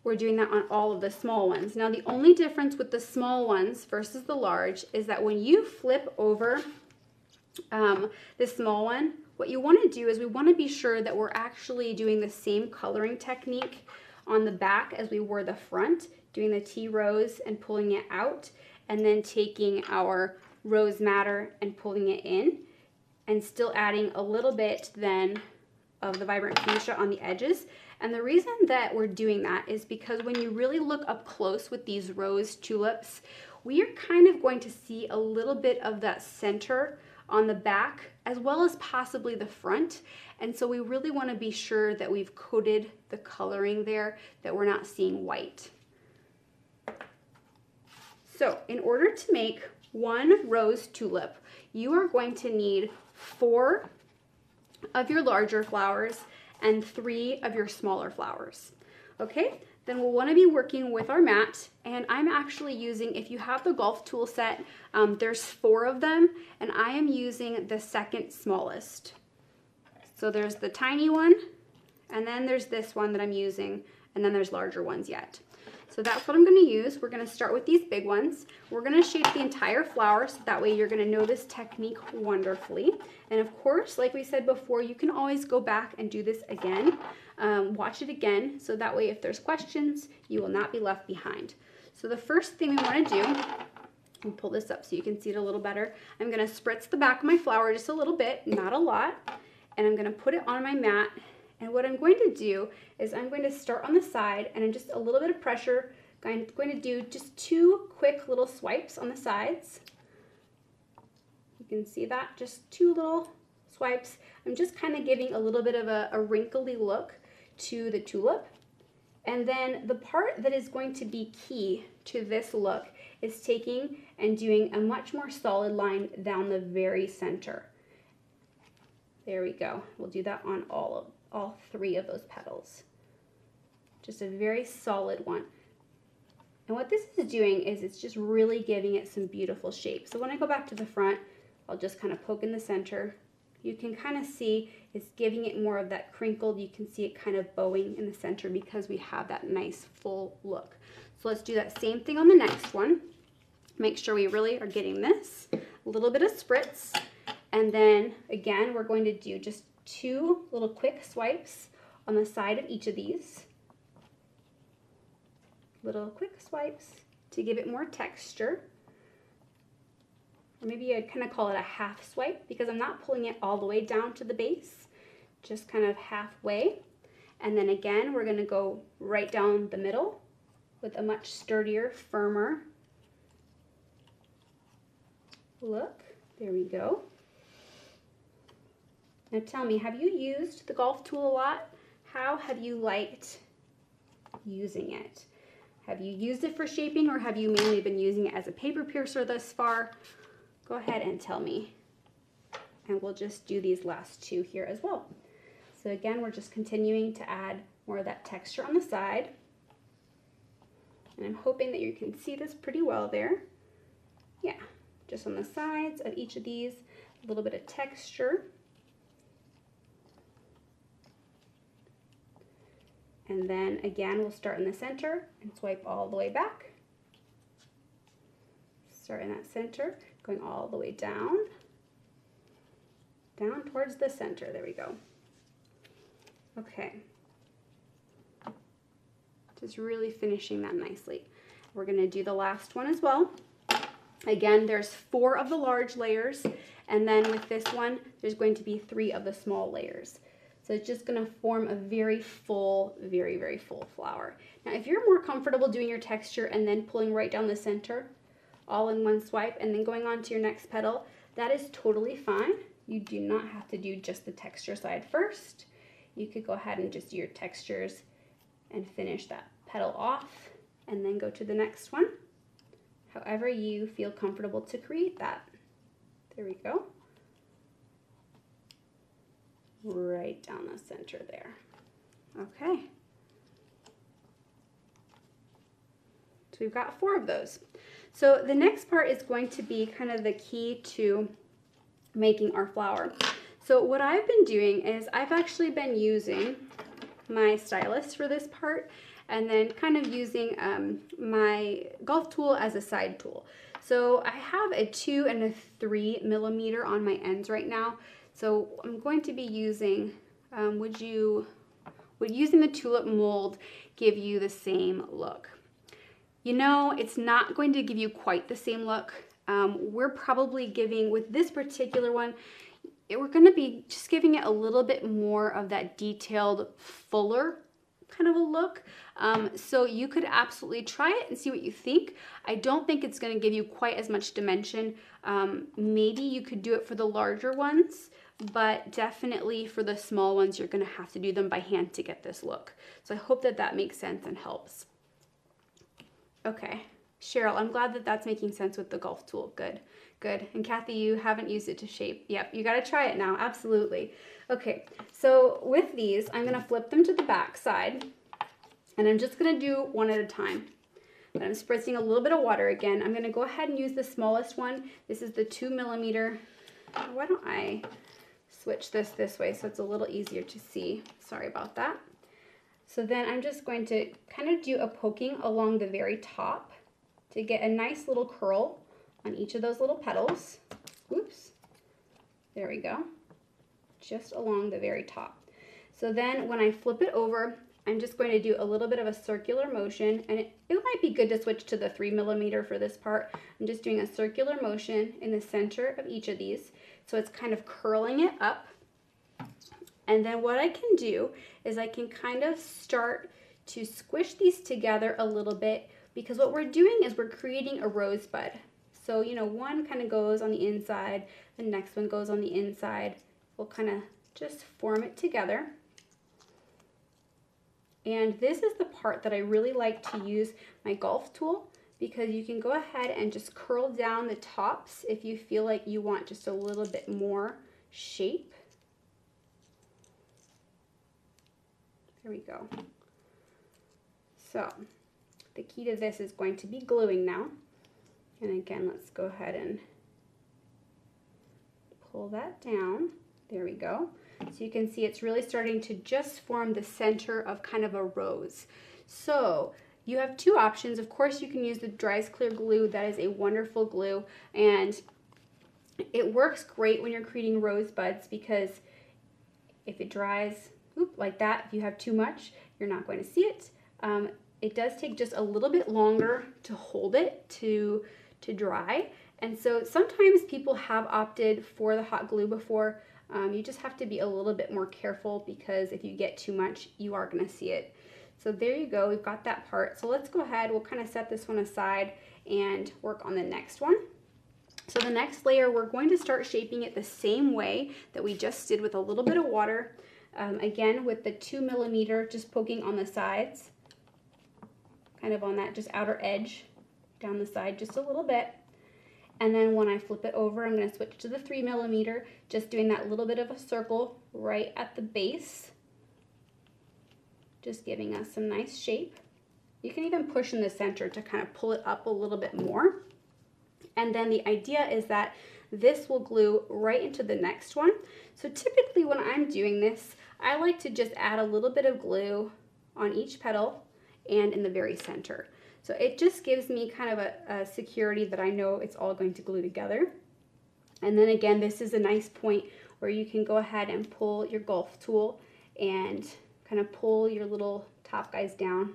We're doing that on all of the small ones. Now, the only difference with the small ones versus the large is that when you flip over the small one, what you want to do is we want to be sure that we're actually doing the same coloring technique on the back as we were the front, doing the tea rose and pulling it out, and then taking our rose madder and pulling it in, and still adding a little bit then of the vibrant fuchsia on the edges. And the reason that we're doing that is because when you really look up close with these rose tulips, we are kind of going to see a little bit of that center on the back as well as possibly the front. And so we really want to be sure that we've coated the coloring there, that we're not seeing white. So in order to make one rose tulip, you are going to need 4 of your larger flowers and 3 of your smaller flowers. Okay, then we'll want to be working with our mat, and I'm actually using, if you have the golf tool set, there's 4 of them, and I am using the second smallest. So there's the tiny one, and then there's this one that I'm using, and then there's larger ones yet. So that's what I'm going to use. We're going to start with these big ones. We're going to shape the entire flower, so that way you're going to know this technique wonderfully. And of course, like we said before, you can always go back and do this again. Watch it again, so that way if there's questions, you will not be left behind. So the first thing we want to do, let me pull this up so you can see it a little better. I'm going to spritz the back of my flower just a little bit, not a lot, and I'm going to put it on my mat. And what I'm going to do is I'm going to start on the side, and in just a little bit of pressure, I'm going to do just 2 quick little swipes on the sides. You can see that, just 2 little swipes. I'm just kind of giving a little bit of a wrinkly look to the tulip. And then the part that is going to be key to this look is taking and doing a much more solid line down the very center. There we go. We'll do that on all 3 of those petals. Just a very solid one. And what this is doing is it's just really giving it some beautiful shape. So when I go back to the front, I'll just kind of poke in the center. You can kind of see it's giving it more of that crinkled. You can see it kind of bowing in the center because we have that nice full look. So let's do that same thing on the next one. Make sure we really are getting this. A little bit of spritz. And then again, we're going to do just 2 little quick swipes on the side of each of these. Little quick swipes to give it more texture. Or maybe I'd kind of call it a half swipe because I'm not pulling it all the way down to the base, just kind of halfway. And then again, we're going to go right down the middle with a much sturdier, firmer look. There we go. Now tell me, have you used the golf tool a lot? How have you liked using it? Have you used it for shaping, or have you mainly been using it as a paper piercer thus far? Go ahead and tell me. And we'll just do these last 2 here as well. So again, we're just continuing to add more of that texture on the side. And I'm hoping that you can see this pretty well there. Yeah, just on the sides of each of these, a little bit of texture. And then again, we'll start in the center and swipe all the way back. Start in that center, going all the way down towards the center. There we go. Okay. Just really finishing that nicely. We're gonna do the last one as well. Again, there's 4 of the large layers, and then with this one, there's going to be 3 of the small layers. So it's just gonna form a very full, very, very full flower. Now, if you're more comfortable doing your texture and then pulling right down the center, all in one swipe, and then going on to your next petal, that is totally fine. You do not have to do just the texture side first. You could go ahead and just do your textures and finish that petal off, and then go to the next one. However you feel comfortable to create that. There we go. Right down the center there. Okay. So we've got 4 of those. So the next part is going to be kind of the key to making our flower. So what I've been doing is I've actually been using my stylus for this part, and then kind of using my golf tool as a side tool. So I have a 2 and a 3 millimeter on my ends right now. So I'm going to be using, would using the tulip mold give you the same look? You know, it's not going to give you quite the same look. We're probably giving, with this particular one, we're going to be just giving it a little bit more of that detailed, fuller kind of a look. So you could absolutely try it and see what you think. I don't think it's going to give you quite as much dimension. Maybe you could do it for the larger ones, but definitely for the small ones, you're going to have to do them by hand to get this look. So I hope that that makes sense and helps. Okay, Cheryl, I'm glad that that's making sense with the golf tool. Good, good. And Kathy, you haven't used it to shape. Yep, you got to try it now. Absolutely. Okay, so with these, I'm going to flip them to the back side, and I'm just going to do one at a time. But I'm spritzing a little bit of water again. I'm going to go ahead and use the smallest one. This is the 2 millimeter. Why don't I switch this way so it's a little easier to see. Sorry about that. So then I'm just going to kind of do a poking along the very top to get a nice little curl on each of those little petals. Oops. There we go. Just along the very top. So then when I flip it over, I'm just going to do a little bit of a circular motion, and it might be good to switch to the 3 millimeter for this part. I'm just doing a circular motion in the center of each of these. So it's kind of curling it up. And then what I can do is I can kind of start to squish these together a little bit, because what we're doing is we're creating a rosebud. So, you know, one kind of goes on the inside, the next one goes on the inside. We'll kind of just form it together. And this is the part that I really like to use my golf tool, because you can go ahead and just curl down the tops if you feel like you want just a little bit more shape. There we go. So the key to this is going to be gluing now. And again, let's go ahead and pull that down. There we go. So you can see it's really starting to just form the center of kind of a rose. So you have 2 options. Of course, you can use the Dries Clear glue. That is a wonderful glue, and it works great when you're creating rose buds, because if it dries like that, if you have too much, you're not going to see it. It does take just a little bit longer to hold it to dry, and so sometimes people have opted for the hot glue before. You just have to be a little bit more careful, because if you get too much, you are going to see it. So there you go, we've got that part. So let's go ahead, we'll kind of set this one aside and work on the next one. So the next layer, we're going to start shaping it the same way that we just did, with a little bit of water. Again, with the 2 millimeter, just poking on the sides, kind of on that just outer edge, down the side just a little bit. And then when I flip it over, I'm going to switch to the 3 millimeter, just doing that little bit of a circle right at the base, just giving us some nice shape. You can even push in the center to kind of pull it up a little bit more. And then the idea is that this will glue right into the next one. So typically when I'm doing this, I like to just add a little bit of glue on each petal and in the very center. So it just gives me kind of a security that I know it's all going to glue together. And then again, this is a nice point where you can go ahead and pull your golf tool and kind of pull your little top guys down.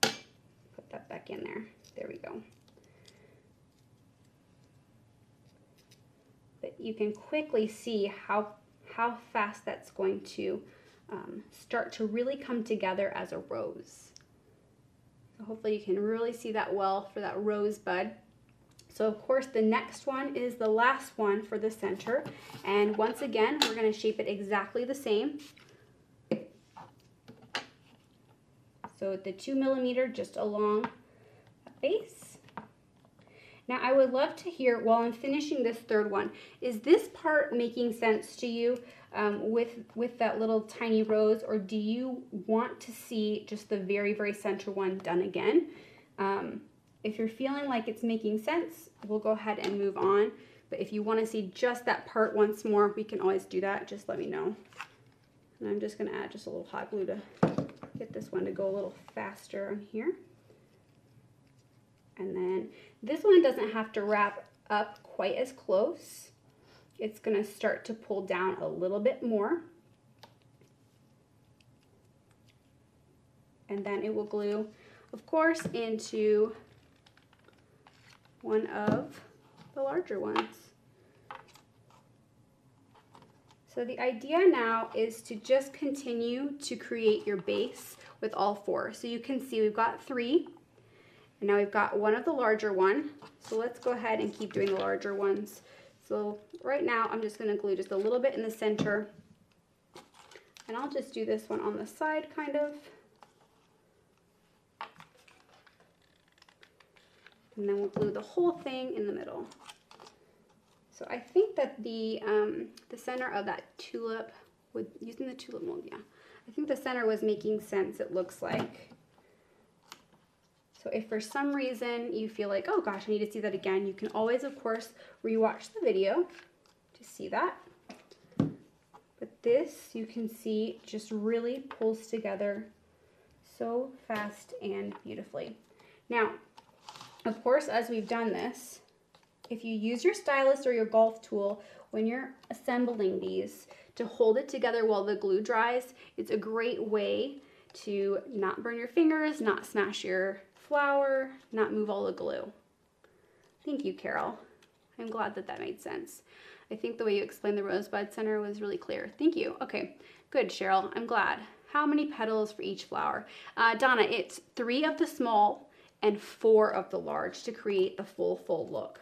Put put that back in there. There we go. But you can quickly see how fast that's going to start to really come together as a rose. So hopefully you can really see that well for that rosebud. So of course the next one is the last one for the center, and once again we're going to shape it exactly the same. So the 2 millimeter just along the base. Now I would love to hear, while I'm finishing this third one, is this part making sense to you with that little tiny rose, or do you want to see just the very, very center one done again? If you're feeling like it's making sense, we'll go ahead and move on. But if you want to see just that part once more, we can always do that. Just let me know. And I'm just going to add just a little hot glue to get this one to go a little faster on here. And then this one doesn't have to wrap up quite as close. It's going to start to pull down a little bit more. And then it will glue, of course, into one of the larger ones. So the idea now is to just continue to create your base with all four. So you can see we've got 3, and now we've got one of the larger one. So let's go ahead and keep doing the larger ones. So right now I'm just going to glue just a little bit in the center, and I'll just do this one on the side kind of. And then we'll glue the whole thing in the middle. So I think that the center of that tulip, using the tulip mold, yeah, I think the center was making sense, it looks like. So if for some reason you feel like, oh gosh, I need to see that again, you can always, of course, rewatch the video to see that. But this, you can see, just really pulls together so fast and beautifully. Now, of course, as we've done this, if you use your stylus or your golf tool when you're assembling these to hold it together while the glue dries, it's a great way to not burn your fingers, not smash your flower, not move all the glue. Thank you, Carol. I'm glad that that made sense. I think the way you explained the rosebud center was really clear. Thank you. Okay, good, Cheryl. I'm glad. How many petals for each flower? Donna, it's 3 of the small and 4 of the large to create the full look.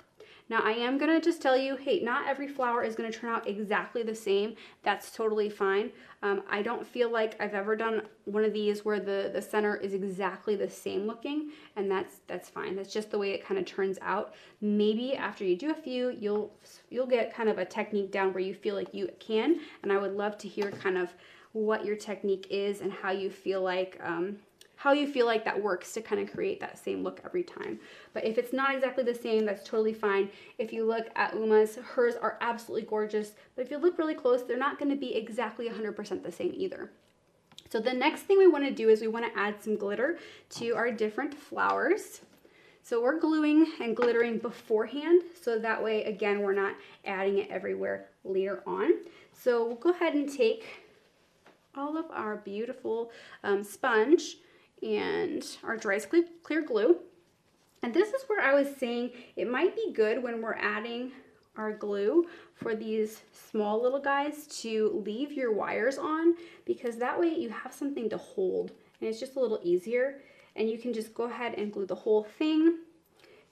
Now I am gonna just tell you, hey, not every flower is gonna turn out exactly the same. That's totally fine. I don't feel like I've ever done one of these where the center is exactly the same looking, and that's fine. That's just the way it kind of turns out. Maybe after you do a few, you'll get kind of a technique down where you feel like you can, and I would love to hear kind of what your technique is and how you feel like that works to kind of create that same look every time. But if it's not exactly the same, that's totally fine. If you look at Uma's, hers are absolutely gorgeous, but if you look really close, they're not going to be exactly 100% the same either. So the next thing we want to do is we want to add some glitter to our different flowers. So we're gluing and glittering beforehand, so that way, again, we're not adding it everywhere later on. So we'll go ahead and take all of our beautiful sponge and our dry clear glue. And this is where I was saying it might be good when we're adding our glue for these small little guys to leave your wires on, because that way you have something to hold and it's just a little easier, and you can just go ahead and glue the whole thing.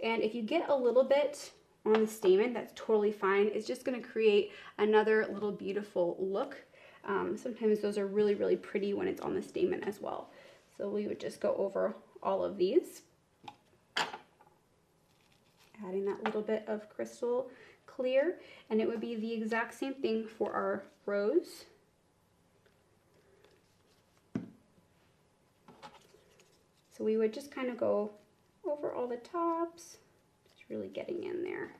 And if you get a little bit on the stamen, that's totally fine. It's just going to create another little beautiful look. Sometimes those are really, really pretty when it's on the stamen as well. So we would just go over all of these, adding that little bit of crystal clear, and it would be the exact same thing for our rose. So we would just kind of go over all the tops, just really getting in there.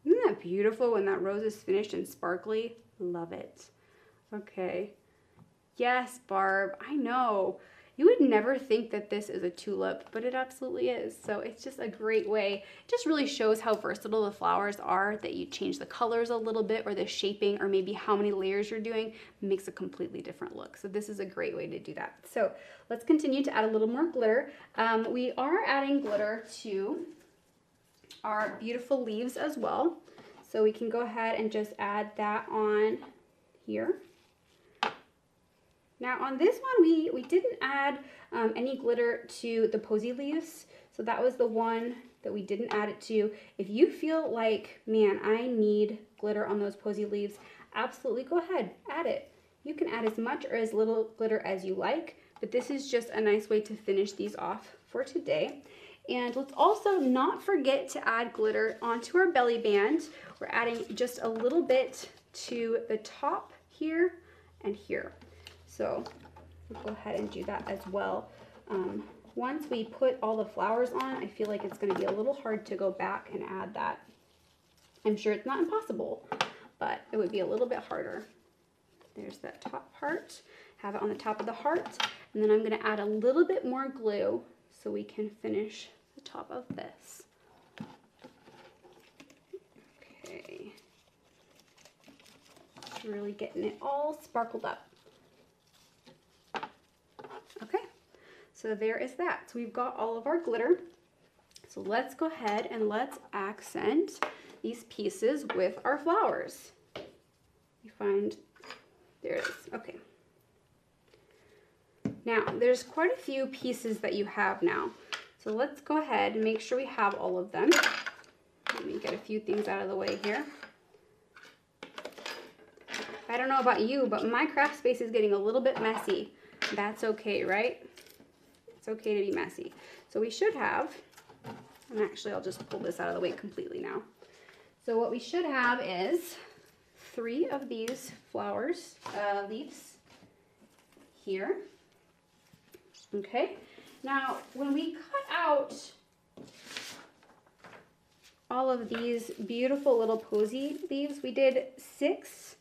Isn't that beautiful when that rose is finished and sparkly? Love it. Okay. Yes, Barb, I know. You would never think that this is a tulip, but it absolutely is. So it's just a great way. It just really shows how versatile the flowers are, that you change the colors a little bit or the shaping or maybe how many layers you're doing makes a completely different look. So this is a great way to do that. So let's continue to add a little more glitter. We are adding glitter to our beautiful leaves as well. So we can go ahead and just add that on here. Now on this one, we didn't add any glitter to the posy leaves. So that was the one that we didn't add it to. If you feel like, man, I need glitter on those posy leaves, absolutely go ahead, add it. You can add as much or as little glitter as you like, but this is just a nice way to finish these off for today. And let's also not forget to add glitter onto our belly band. We're adding just a little bit to the top here and here. So we'll go ahead and do that as well. Once we put all the flowers on, I feel like it's going to be a little hard to go back and add that. I'm sure it's not impossible, but it would be a little bit harder. There's that top part. Have it on the top of the heart. And then I'm going to add a little bit more glue so we can finish the top of this. Okay. Really getting it all sparkled up. Okay, so there is that. So we've got all of our glitter. So let's go ahead and let's accent these pieces with our flowers. You find, there it is, okay. Now, there's quite a few pieces that you have now. So let's go ahead and make sure we have all of them. Let me get a few things out of the way here. I don't know about you, but my craft space is getting a little bit messy. That's okay, right? It's okay to be messy. So we should have, and actually I'll just pull this out of the way completely now. So what we should have is 3 of these flowers, leaves here. Okay, now when we cut out all of these beautiful little posy leaves, we did 6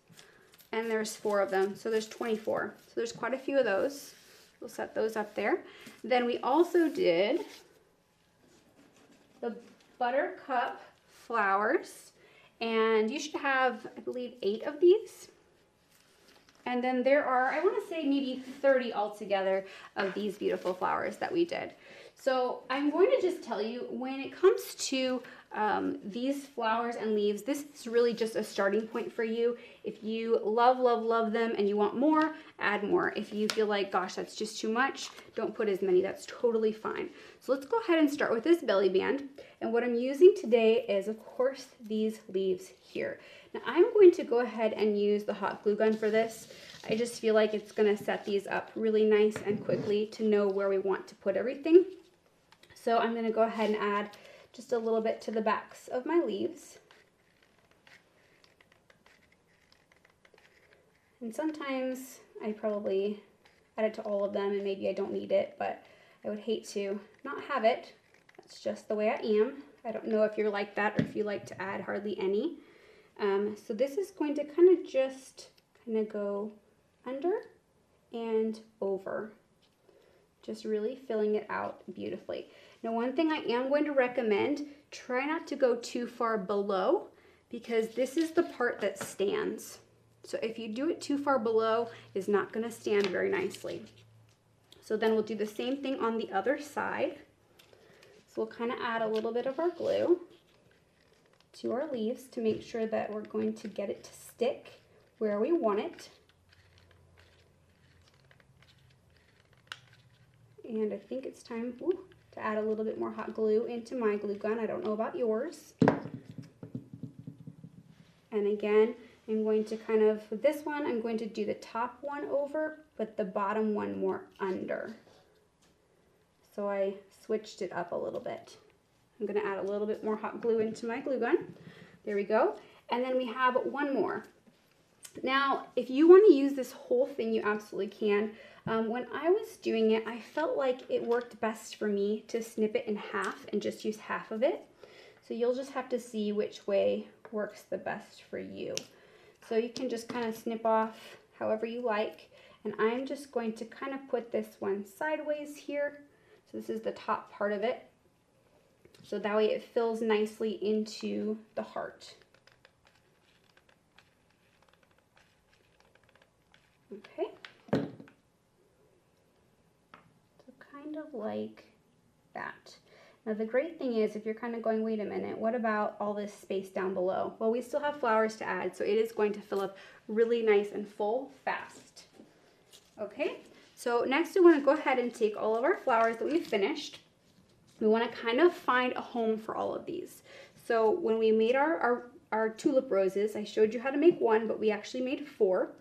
and there's 4 of them, so there's 24. So there's quite a few of those. We'll set those up there. Then we also did the buttercup flowers, and you should have, I believe, 8 of these. And then there are, I want to say maybe 30 altogether of these beautiful flowers that we did. So I'm going to just tell you, when it comes to these flowers and leaves, this is really just a starting point for you. If you love, love, love them and you want more, add more. If you feel like, gosh, that's just too much, don't put as many. That's totally fine. So let's go ahead and start with this belly band. And what I'm using today is, of course, these leaves here. Now I'm going to go ahead and use the hot glue gun for this. I just feel like it's going to set these up really nice and quickly to know where we want to put everything. So I'm going to go ahead and add just a little bit to the backs of my leaves. And sometimes I probably add it to all of them and maybe I don't need it, but I would hate to not have it. That's just the way I am. I don't know if you're like that or if you like to add hardly any. So this is going to kind of just go under and over. Just really filling it out beautifully. Now, one thing I am going to recommend, try not to go too far below because this is the part that stands. So if you do it too far below, it's not going to stand very nicely. So then we'll do the same thing on the other side. So we'll kind of add a little bit of our glue to our leaves to make sure that we're going to get it to stick where we want it. And I think it's time to add a little bit more hot glue into my glue gun. I don't know about yours. And again, I'm going to with this one, I'm going to do the top one over, but the bottom one more under. So I switched it up a little bit. I'm going to add a little bit more hot glue into my glue gun. There we go. And then we have one more. Now, if you want to use this whole thing, you absolutely can. When I was doing it, I felt like it worked best for me to snip it in half and just use half of it. So you'll just have to see which way works the best for you. So you can just kind of snip off however you like. And I'm just going to kind of put this one sideways here. So this is the top part of it. So that way it fills nicely into the heart. Okay. So kind of like that. Now the great thing is, if you're kind of going, wait a minute, what about all this space down below? Well, we still have flowers to add, so it is going to fill up really nice and full fast. Okay, so next we want to go ahead and take all of our flowers that we've finished. We want to kind of find a home for all of these. So when we made our tulip roses, I showed you how to make one, but we actually made 4.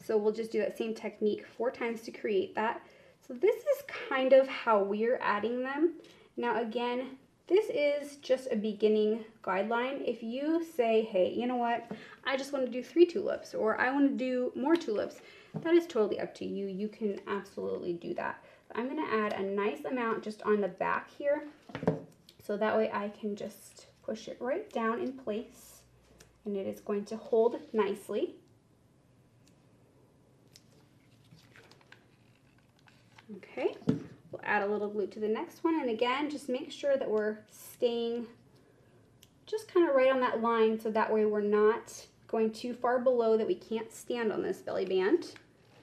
So we'll just do that same technique 4 times to create that. So this is kind of how we're adding them. Now again, this is just a beginning guideline. If you say, hey, you know what, I just want to do 3 tulips, or I want to do more tulips, that is totally up to you. You can absolutely do that. I'm going to add a nice amount just on the back here, so that way I can just push it right down in place, and it is going to hold nicely. Okay. We'll add a little glue to the next one, and again, just make sure that we're staying just kind of right on that line, so that way we're not going too far below that we can't stand on this belly band.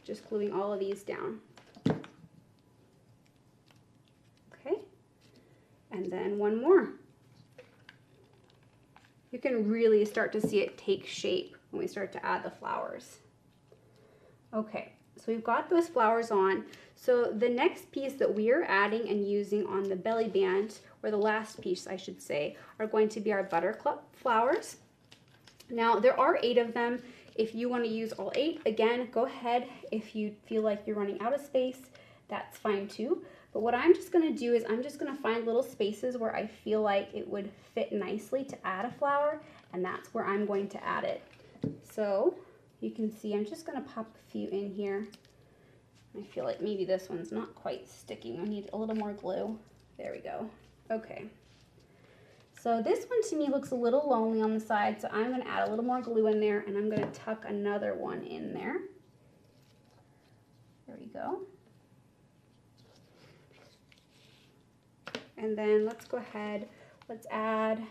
Just gluing all of these down. Okay, and then one more. You can really start to see it take shape when we start to add the flowers. Okay, so we've got those flowers on. So the next piece that we are adding and using on the belly band, or the last piece I should say, are going to be our buttercup flowers. Now there are 8 of them. If you want to use all 8, again, go ahead. If you feel like you're running out of space, that's fine too. But what I'm just going to do is I'm just going to find little spaces where I feel like it would fit nicely to add a flower, and that's where I'm going to add it. So you can see I'm just going to pop a few in here. I feel like maybe this one's not quite sticking. I need a little more glue. There we go. Okay. So this one to me looks a little lonely on the side, so I'm going to add a little more glue in there, and I'm going to tuck another one in there. There we go. And then let's go ahead, let's add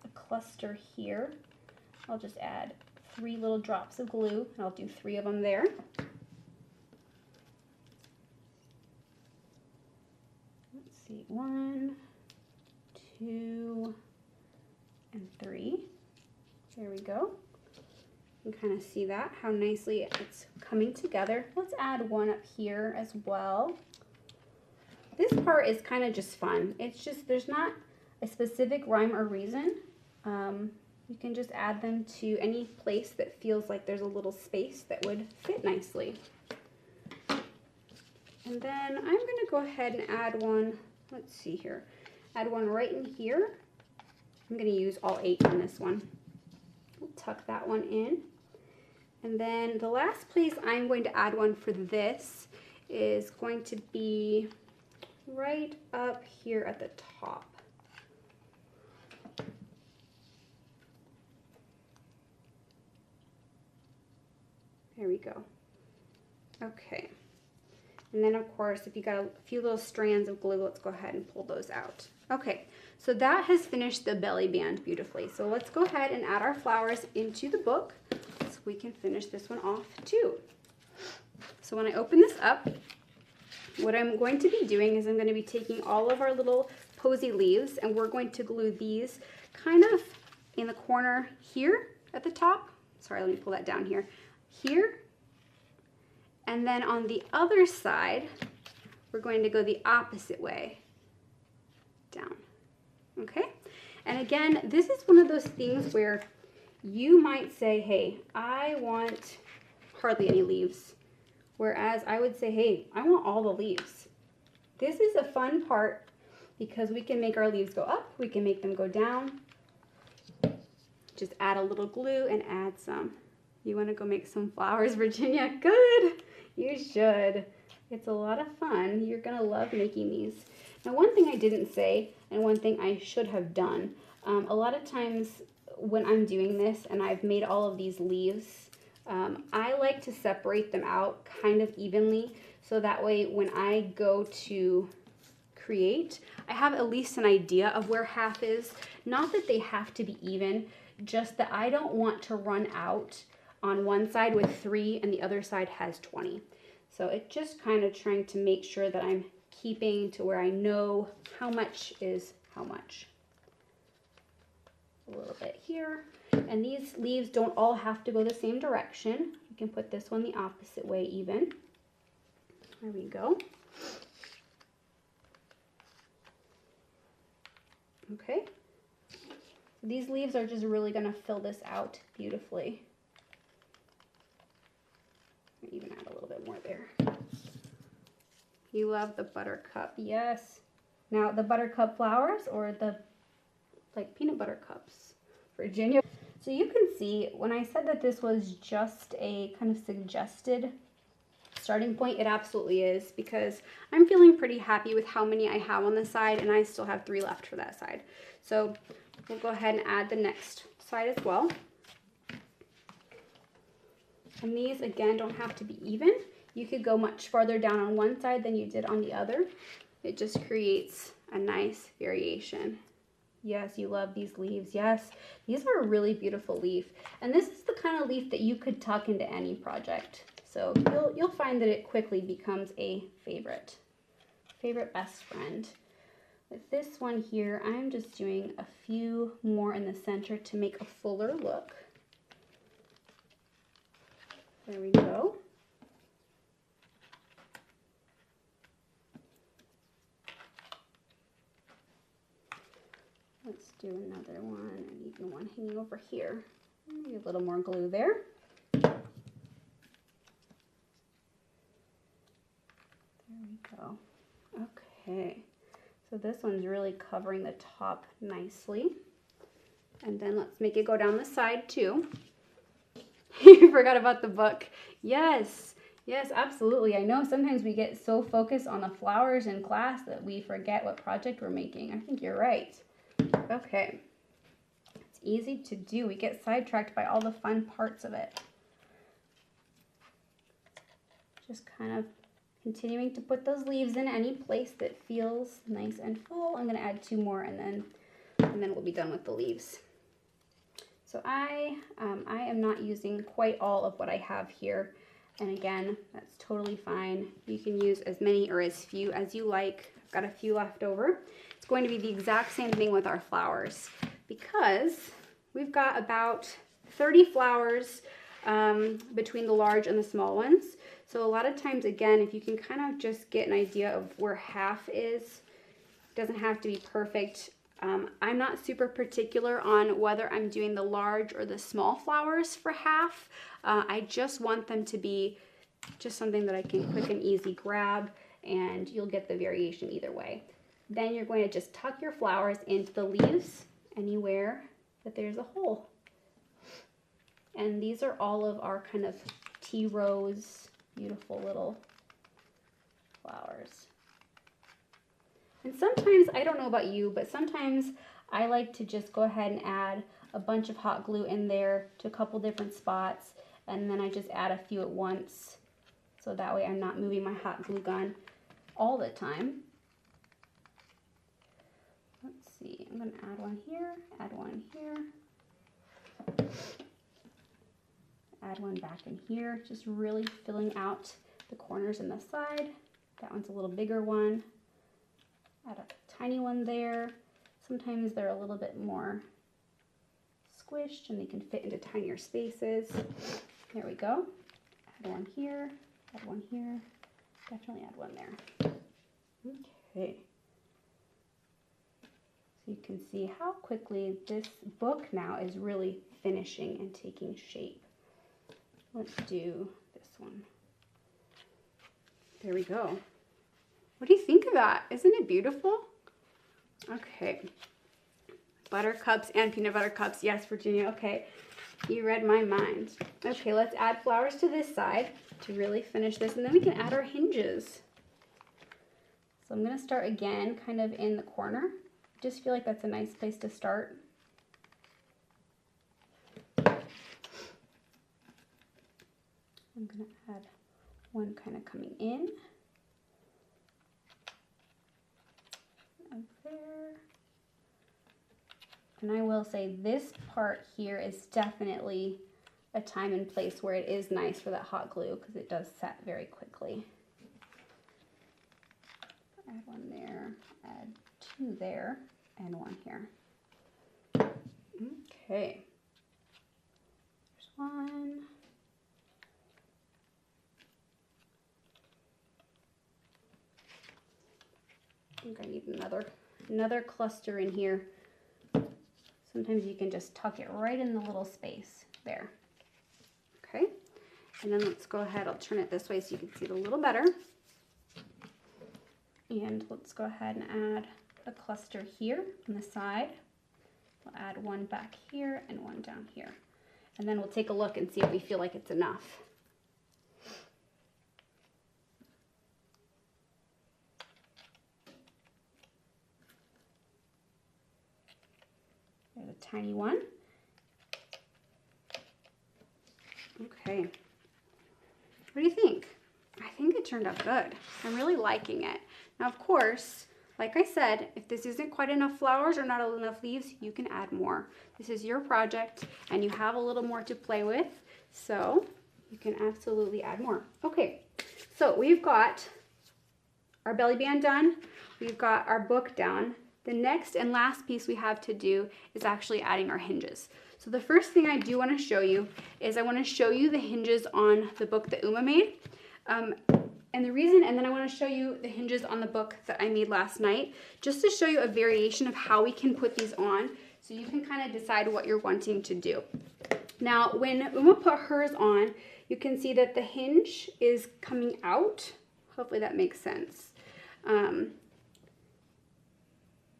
a cluster here. I'll just add 3 little drops of glue, and I'll do 3 of them there. Let's see, 1, 2, and 3. There we go. You can kind of see that, how nicely it's coming together. Let's add one up here as well. This part is kind of just fun. It's just, there's not a specific rhyme or reason. You can just add them to any place that feels like there's a little space that would fit nicely. And then I'm going to go ahead and add one, let's see here, add one right in here. I'm going to use all 8 on this one. We'll tuck that one in. And then the last place I'm going to add one for this is going to be right up here at the top. There we go. Okay. And then of course, if you got a few little strands of glue, let's go ahead and pull those out. Okay, so that has finished the belly band beautifully. So let's go ahead and add our flowers into the book so we can finish this one off too. So when I open this up, what I'm going to be doing is I'm going to be taking all of our little posy leaves, and we're going to glue these kind of in the corner here at the top. Sorry, let me pull that down here. Here, and then on the other side, we're going to go the opposite way, down, okay? And again, this is one of those things where you might say, hey, I want hardly any leaves, whereas I would say, hey, I want all the leaves. This is a fun part because we can make our leaves go up, we can make them go down. Just add a little glue and add some. You want to go make some flowers, Virginia? Good! You should. It's a lot of fun. You're going to love making these. Now, one thing I didn't say, and one thing I should have done, a lot of times when I'm doing this and I've made all of these leaves, I like to separate them out kind of evenly so that way when I go to create, I have at least an idea of where half is. Not that they have to be even, just that I don't want to run out on one side with 3 and the other side has 20. So it's just kind of trying to make sure that I'm keeping to where I know how much is how much. A little bit here. And these leaves don't all have to go the same direction. You can put this one the opposite way even. There we go. Okay. These leaves are just really going to fill this out beautifully. Even add a little bit more there. You love the buttercup, yes. Now the buttercup flowers or the like peanut butter cups, Virginia. So you can see when I said that this was just a kind of suggested starting point, it absolutely is, because I'm feeling pretty happy with how many I have on the side and I still have 3 left for that side. So we'll go ahead and add the next side as well. And these again don't have to be even. You could go much farther down on one side than you did on the other. It just creates a nice variation. Yes, you love these leaves. Yes, these are a really beautiful leaf. And this is the kind of leaf that you could tuck into any project. So you'll find that it quickly becomes a favorite best friend. With this one here, I'm just doing a few more in the center to make a fuller look. There we go. Let's do another one, and even one hanging over here. Maybe a little more glue there. There we go. Okay, so this one's really covering the top nicely. And then let's make it go down the side too. You forgot about the book. Yes, yes, absolutely. I know sometimes we get so focused on the flowers in class that we forget what project we're making. I think you're right. Okay, it's easy to do. We get sidetracked by all the fun parts of it. Just kind of continuing to put those leaves in any place that feels nice and full. I'm going to add 2 more and then we'll be done with the leaves. So I am not using quite all of what I have here. And again, that's totally fine. You can use as many or as few as you like. I've got a few left over. It's going to be the exact same thing with our flowers because we've got about 30 flowers between the large and the small ones. So a lot of times, again, if you can kind of just get an idea of where half is, it doesn't have to be perfect. I'm not super particular on whether I'm doing the large or the small flowers for half. I just want them to be just something that I can quick and easy grab, and you'll get the variation either way. Then you're going to just tuck your flowers into the leaves anywhere that there's a hole. And these are all of our kind of tea rose, beautiful little flowers. And sometimes, I don't know about you, but sometimes I like to just go ahead and add a bunch of hot glue in there to a couple different spots, and then I just add a few at once, so that way I'm not moving my hot glue gun all the time. Let's see, I'm going to add one here, add one here, add one back in here, just really filling out the corners and the side. That one's a little bigger one. Add a tiny one there. Sometimes they're a little bit more squished and they can fit into tinier spaces. There we go. Add one here, add one here, definitely add one there. Okay. So you can see how quickly this book now is really finishing and taking shape. Let's do this one. There we go. What do you think of that? Isn't it beautiful? Okay. Buttercups and peanut butter cups. Yes, Virginia. Okay. You read my mind. Okay, let's add flowers to this side to really finish this, and then we can add our hinges. So I'm going to start again kind of in the corner. Just feel like that's a nice place to start. I'm going to add one kind of coming in. Up there. And I will say this part here is definitely a time and place where it is nice for that hot glue because it does set very quickly. Add one there, add two there, and one here. Okay. There's one. I think I need another cluster in here. Sometimes you can just tuck it right in the little space there. Okay, and then let's go ahead, I'll turn it this way so you can see it a little better. And let's go ahead and add a cluster here on the side. We'll add one back here and one down here. And then we'll take a look and see if we feel like it's enough. There's a tiny one. Okay. What do you think? I think it turned out good. I'm really liking it. Now, of course, like I said, if this isn't quite enough flowers or not enough leaves, you can add more. This is your project and you have a little more to play with, so you can absolutely add more. Okay, so we've got our belly band done. We've got our book done. The next and last piece we have to do is actually adding our hinges. So the first thing I do want to show you is I want to show you the hinges on the book that Uma made. And then I want to show you the hinges on the book that I made last night, just to show you a variation of how we can put these on so you can kind of decide what you're wanting to do. Now, when Uma put hers on, you can see that the hinge is coming out. Hopefully that makes sense.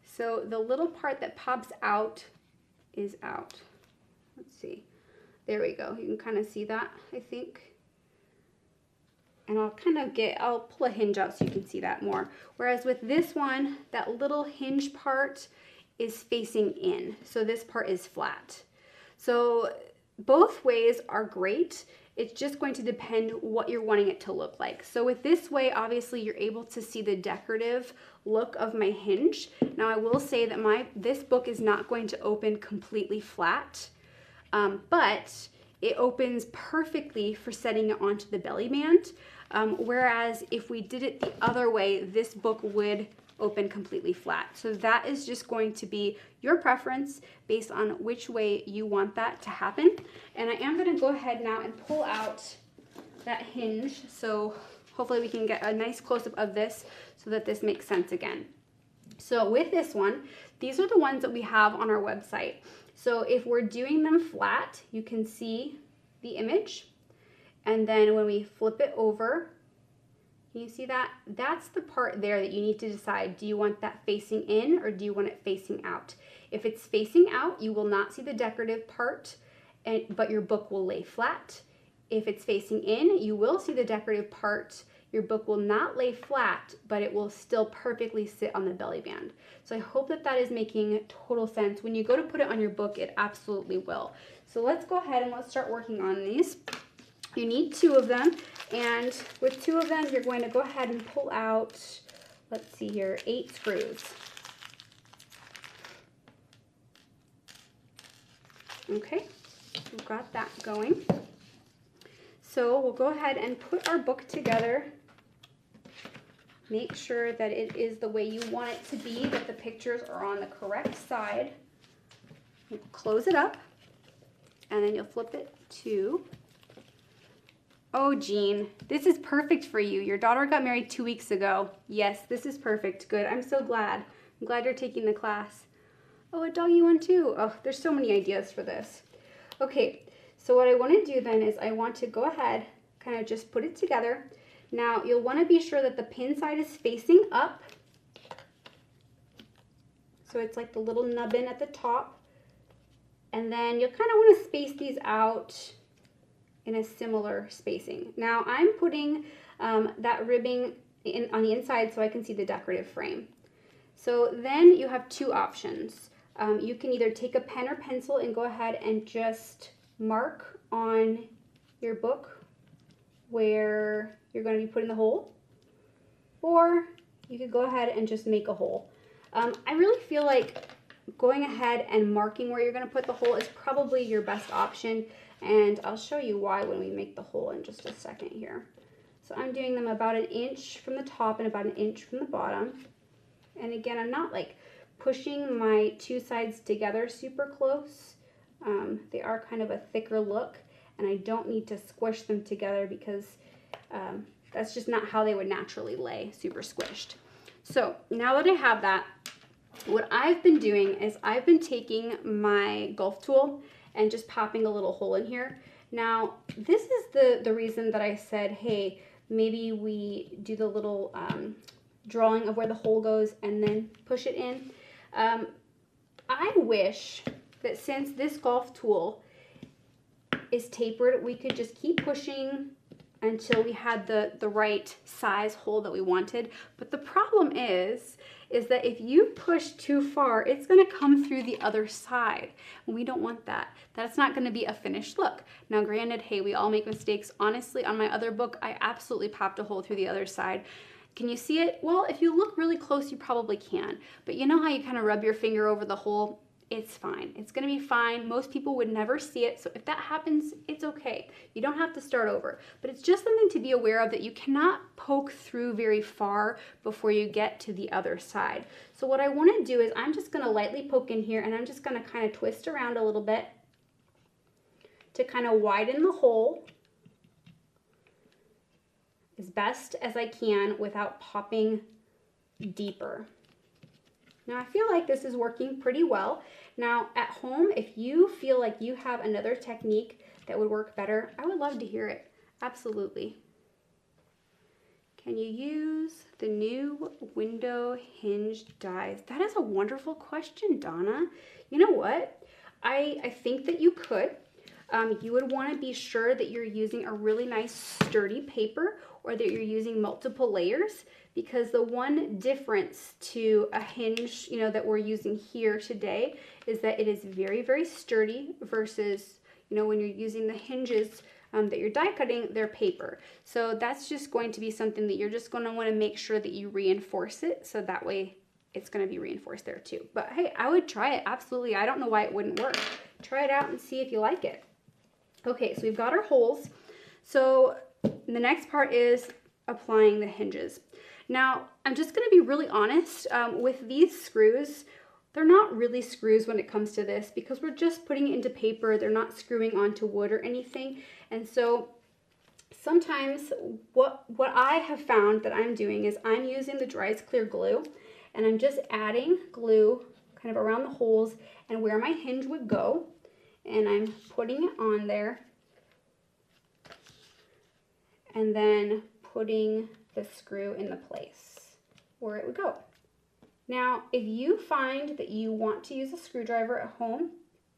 So the little part that pops out is out. Let's see. There we go. You can kind of see that, I think. And I'll pull a hinge out so you can see that more. Whereas with this one, that little hinge part is facing in. So this part is flat. So both ways are great. It's just going to depend what you're wanting it to look like. So with this way, obviously you're able to see the decorative look of my hinge. Now I will say that this book is not going to open completely flat, but it opens perfectly for setting it onto the belly band. Whereas if we did it the other way, this book would open completely flat. So that is just going to be your preference based on which way you want that to happen. And I am going to go ahead now and pull out that hinge. So hopefully we can get a nice close-up of this so that this makes sense again. So with this one, these are the ones that we have on our website. So if we're doing them flat, you can see the image. And then when we flip it over, can you see that? That's the part there that you need to decide. Do you want that facing in or do you want it facing out? If it's facing out, you will not see the decorative part, but your book will lay flat. If it's facing in, you will see the decorative part. Your book will not lay flat, but it will still perfectly sit on the belly band. So I hope that that is making total sense. When you go to put it on your book, it absolutely will. So let's go ahead and let's start working on these. You need 2 of them, and with 2 of them, you're going to go ahead and pull out, let's see here, 8 screws. Okay, we've got that going. So we'll go ahead and put our book together. Make sure that it is the way you want it to be, that the pictures are on the correct side. You'll close it up, and then you'll flip it to... Oh, Jean, this is perfect for you. Your daughter got married 2 weeks ago. Yes, this is perfect. Good. I'm so glad. I'm glad you're taking the class. Oh, a doggy one too. Oh, there's so many ideas for this. Okay, so what I want to do then is I want to go ahead, kind of just put it together. Now, you'll want to be sure that the pin side is facing up. So it's like the little nubbin at the top. And then you'll kind of want to space these out in a similar spacing. Now I'm putting that ribbing on the inside so I can see the decorative frame. So then you have 2 options. You can either take a pen or pencil and go ahead and just mark on your book where you're going to be putting the hole, or you could go ahead and just make a hole. I really feel like going ahead and marking where you're going to put the hole is probably your best option, and I'll show you why when we make the hole in just a second here. So I'm doing them about 1 inch from the top and about 1 inch from the bottom. And again, I'm not like pushing my two sides together super close. They are kind of a thicker look, and I don't need to squish them together because that's just not how they would naturally lay, super squished. So now that I have that, what I've been doing is I've been taking my golf tool and just popping a little hole in here. Now, this is the reason that I said, hey, maybe we do the little drawing of where the hole goes and then push it in. I wish that since this golf tool is tapered, we could just keep pushing until we had the right size hole that we wanted. But the problem is that if you push too far, it's going to come through the other side. We don't want that. That's not going to be a finished look. Now granted, hey, we all make mistakes. Honestly, on my other book, I absolutely popped a hole through the other side. Can you see it? Well, if you look really close, you probably can. But you know how you kind of rub your finger over the hole? It's fine. It's going to be fine. Most people would never see it. So if that happens, it's okay. You don't have to start over. But it's just something to be aware of, that you cannot poke through very far before you get to the other side. So what I want to do is I'm just going to lightly poke in here, and I'm just going to kind of twist around a little bit to kind of widen the hole as best as I can without popping deeper. Now I feel like this is working pretty well. Now at home, if you feel like you have another technique that would work better, I would love to hear it. Absolutely. Can you use the new window hinge dies? That is a wonderful question, Donna. You know what? I think that you could. You would want to be sure that you're using a really nice sturdy paper, or that you're using multiple layers, because the one difference to a hinge, you know, that we're using here today is that it is very, very sturdy versus, you know, when you're using the hinges that you're die cutting, they're paper. So that's just going to be something that you're just going to want to make sure that you reinforce it, so that way it's going to be reinforced there too. But hey, I would try it. Absolutely. I don't know why it wouldn't work. Try it out and see if you like it. Okay, so we've got our holes. So the next part is applying the hinges. Now, I'm just going to be really honest with these screws. They're not really screws when it comes to this, because we're just putting it into paper. They're not screwing onto wood or anything. And so sometimes what I have found that I'm doing is I'm using the Dries Clear glue, and I'm just adding glue kind of around the holes and where my hinge would go, and I'm putting it on there, and then putting the screw in the place where it would go. Now, if you find that you want to use a screwdriver at home,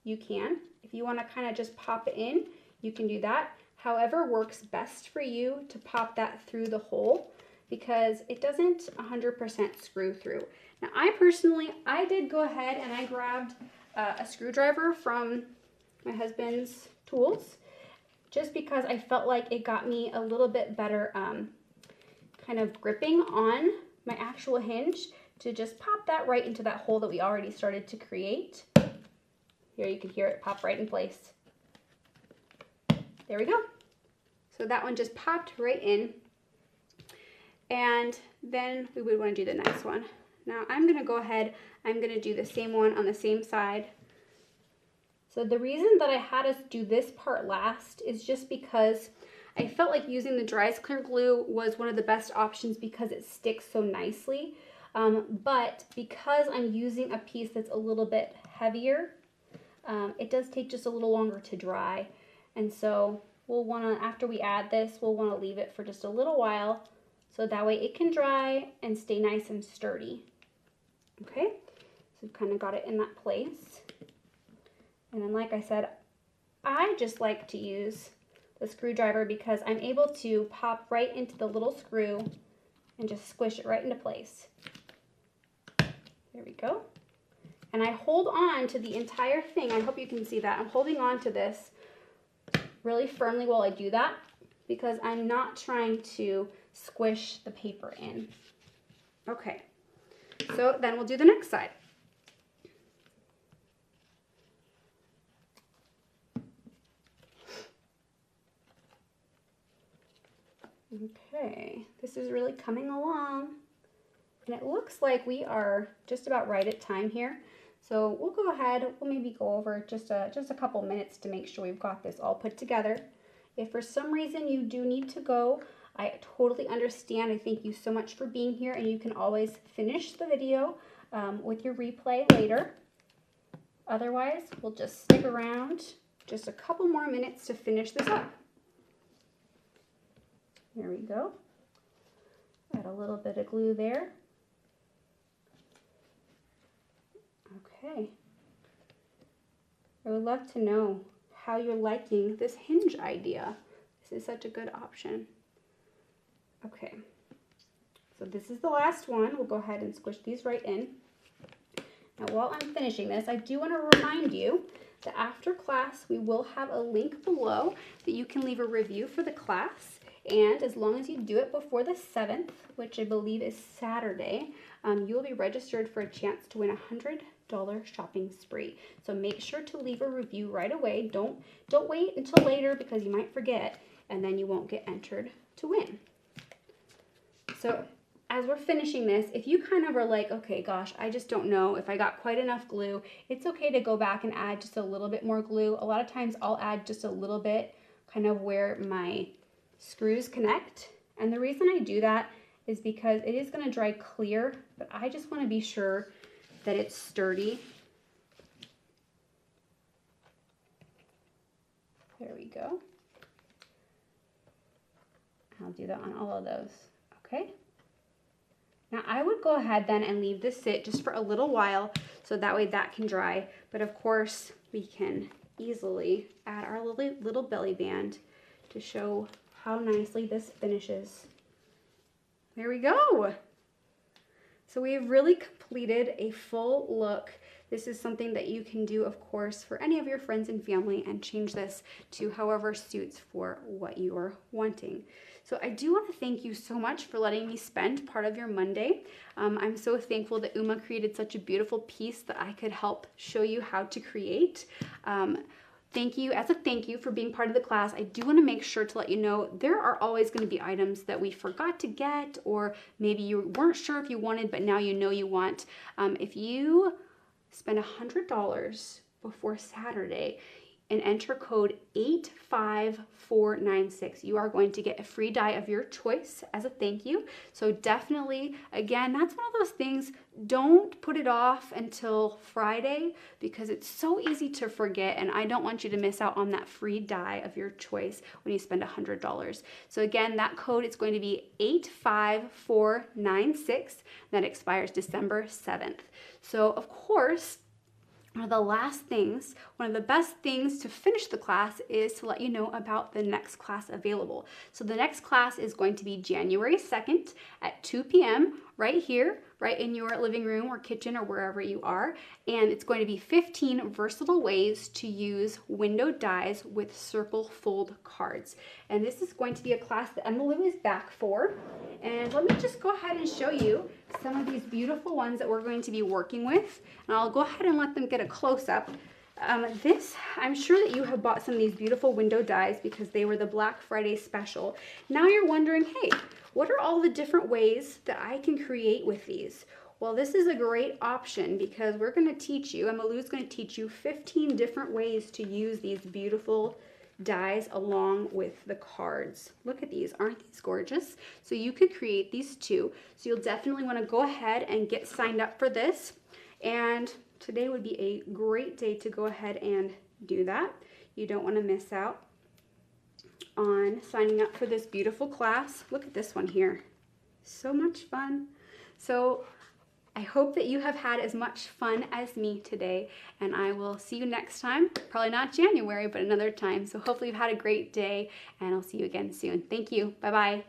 you can. If you want to kind of just pop it in, you can do that. However works best for you to pop that through the hole, because it doesn't 100% screw through. Now, I did go ahead and I grabbed a screwdriver from my husband's tools, just because I felt like it got me a little bit better kind of gripping on my actual hinge, to just pop that right into that hole that we already started to create. Here you can hear it pop right in place. There we go. So that one just popped right in. And then we would want to do the next one. Now I'm going to go ahead, I'm going to do the same one on the same side. So the reason that I had us do this part last is just because I felt like using the Dries Clear glue was one of the best options, because it sticks so nicely. But because I'm using a piece that's a little bit heavier, it does take just a little longer to dry. And so we'll want to, after we add this, we'll want to leave it for just a little while, so that way it can dry and stay nice and sturdy. Okay, so we've kind of got it in that place. And then, like I said, I just like to use the screwdriver because I'm able to pop right into the little screw and just squish it right into place. There we go. And I hold on to the entire thing. I hope you can see that. I'm holding on to this really firmly while I do that. because I'm not trying to squish the paper in. Okay, so then we'll do the next side. Okay, this is really coming along, and it looks like we are just about right at time here. So we'll go ahead, we'll maybe go over just a couple minutes to make sure we've got this all put together. If for some reason you do need to go, I totally understand. I thank you so much for being here, and you can always finish the video with your replay later. Otherwise, we'll just stick around just a couple more minutes to finish this up. There we go. Add a little bit of glue there. Okay. I would love to know how you're liking this hinge idea. This is such a good option. Okay. So this is the last one. We'll go ahead and squish these right in. Now while I'm finishing this, I do want to remind you that after class, we will have a link below that you can leave a review for the class. And as long as you do it before the 7th, which I believe is Saturday, you will be registered for a chance to win a $100 shopping spree. So make sure to leave a review right away. Don't wait until later because you might forget, and then you won't get entered to win. So as we're finishing this, if you kind of are like, okay, gosh, I just don't know if I got quite enough glue, it's okay to go back and add just a little bit more glue. A lot of times I'll add just a little bit kind of where my screws connect, and the reason I do that is because it is going to dry clear, but I just want to be sure that it's sturdy. There we go. I'll do that on all of those. Okay. Now I would go ahead then and leave this sit just for a little while so that way that can dry, but of course we can easily add our little belly band to show how nicely this finishes. There we go. So we have really completed a full look. This is something that you can do, of course, for any of your friends and family and change this to however suits for what you are wanting. So I do want to thank you so much for letting me spend part of your Monday. I'm so thankful that Uma created such a beautiful piece that I could help show you how to create. As a thank you for being part of the class, I do want to make sure to let you know there are always going to be items that we forgot to get, or maybe you weren't sure if you wanted, but now you know you want. If you spend $100 before Saturday and enter code 85496, you are going to get a free die of your choice as a thank you. So definitely, again, that's one of those things, don't put it off until Friday because it's so easy to forget, and I don't want you to miss out on that free die of your choice when you spend $100. So again, that code is going to be 85496. That expires December 7th. So of course, one of the best things to finish the class is to let you know about the next class available. So the next class is going to be January 2nd at 2 p.m. right here, right in your living room or kitchen or wherever you are. And it's going to be 15 versatile ways to use window dies with circle fold cards. And this is going to be a class that Emma Lou is back for. And let me just go ahead and show you some of these beautiful ones that we're going to be working with. And I'll go ahead and let them get a close-up. I'm sure that you have bought some of these beautiful window dies because they were the Black Friday special. Now you're wondering, hey, what are all the different ways that I can create with these? Well, this is a great option because we're going to teach you, Emma Lou's going to teach you 15 different ways to use these beautiful dies along with the cards. Look at these, aren't these gorgeous? So you could create these too. So you'll definitely want to go ahead and get signed up for this. And today would be a great day to go ahead and do that. You don't want to miss out on signing up for this beautiful class. Look at this one here. So much fun. So I hope that you have had as much fun as me today, and I will see you next time. Probably not January, but another time. So hopefully you've had a great day, and I'll see you again soon. Thank you. Bye-bye.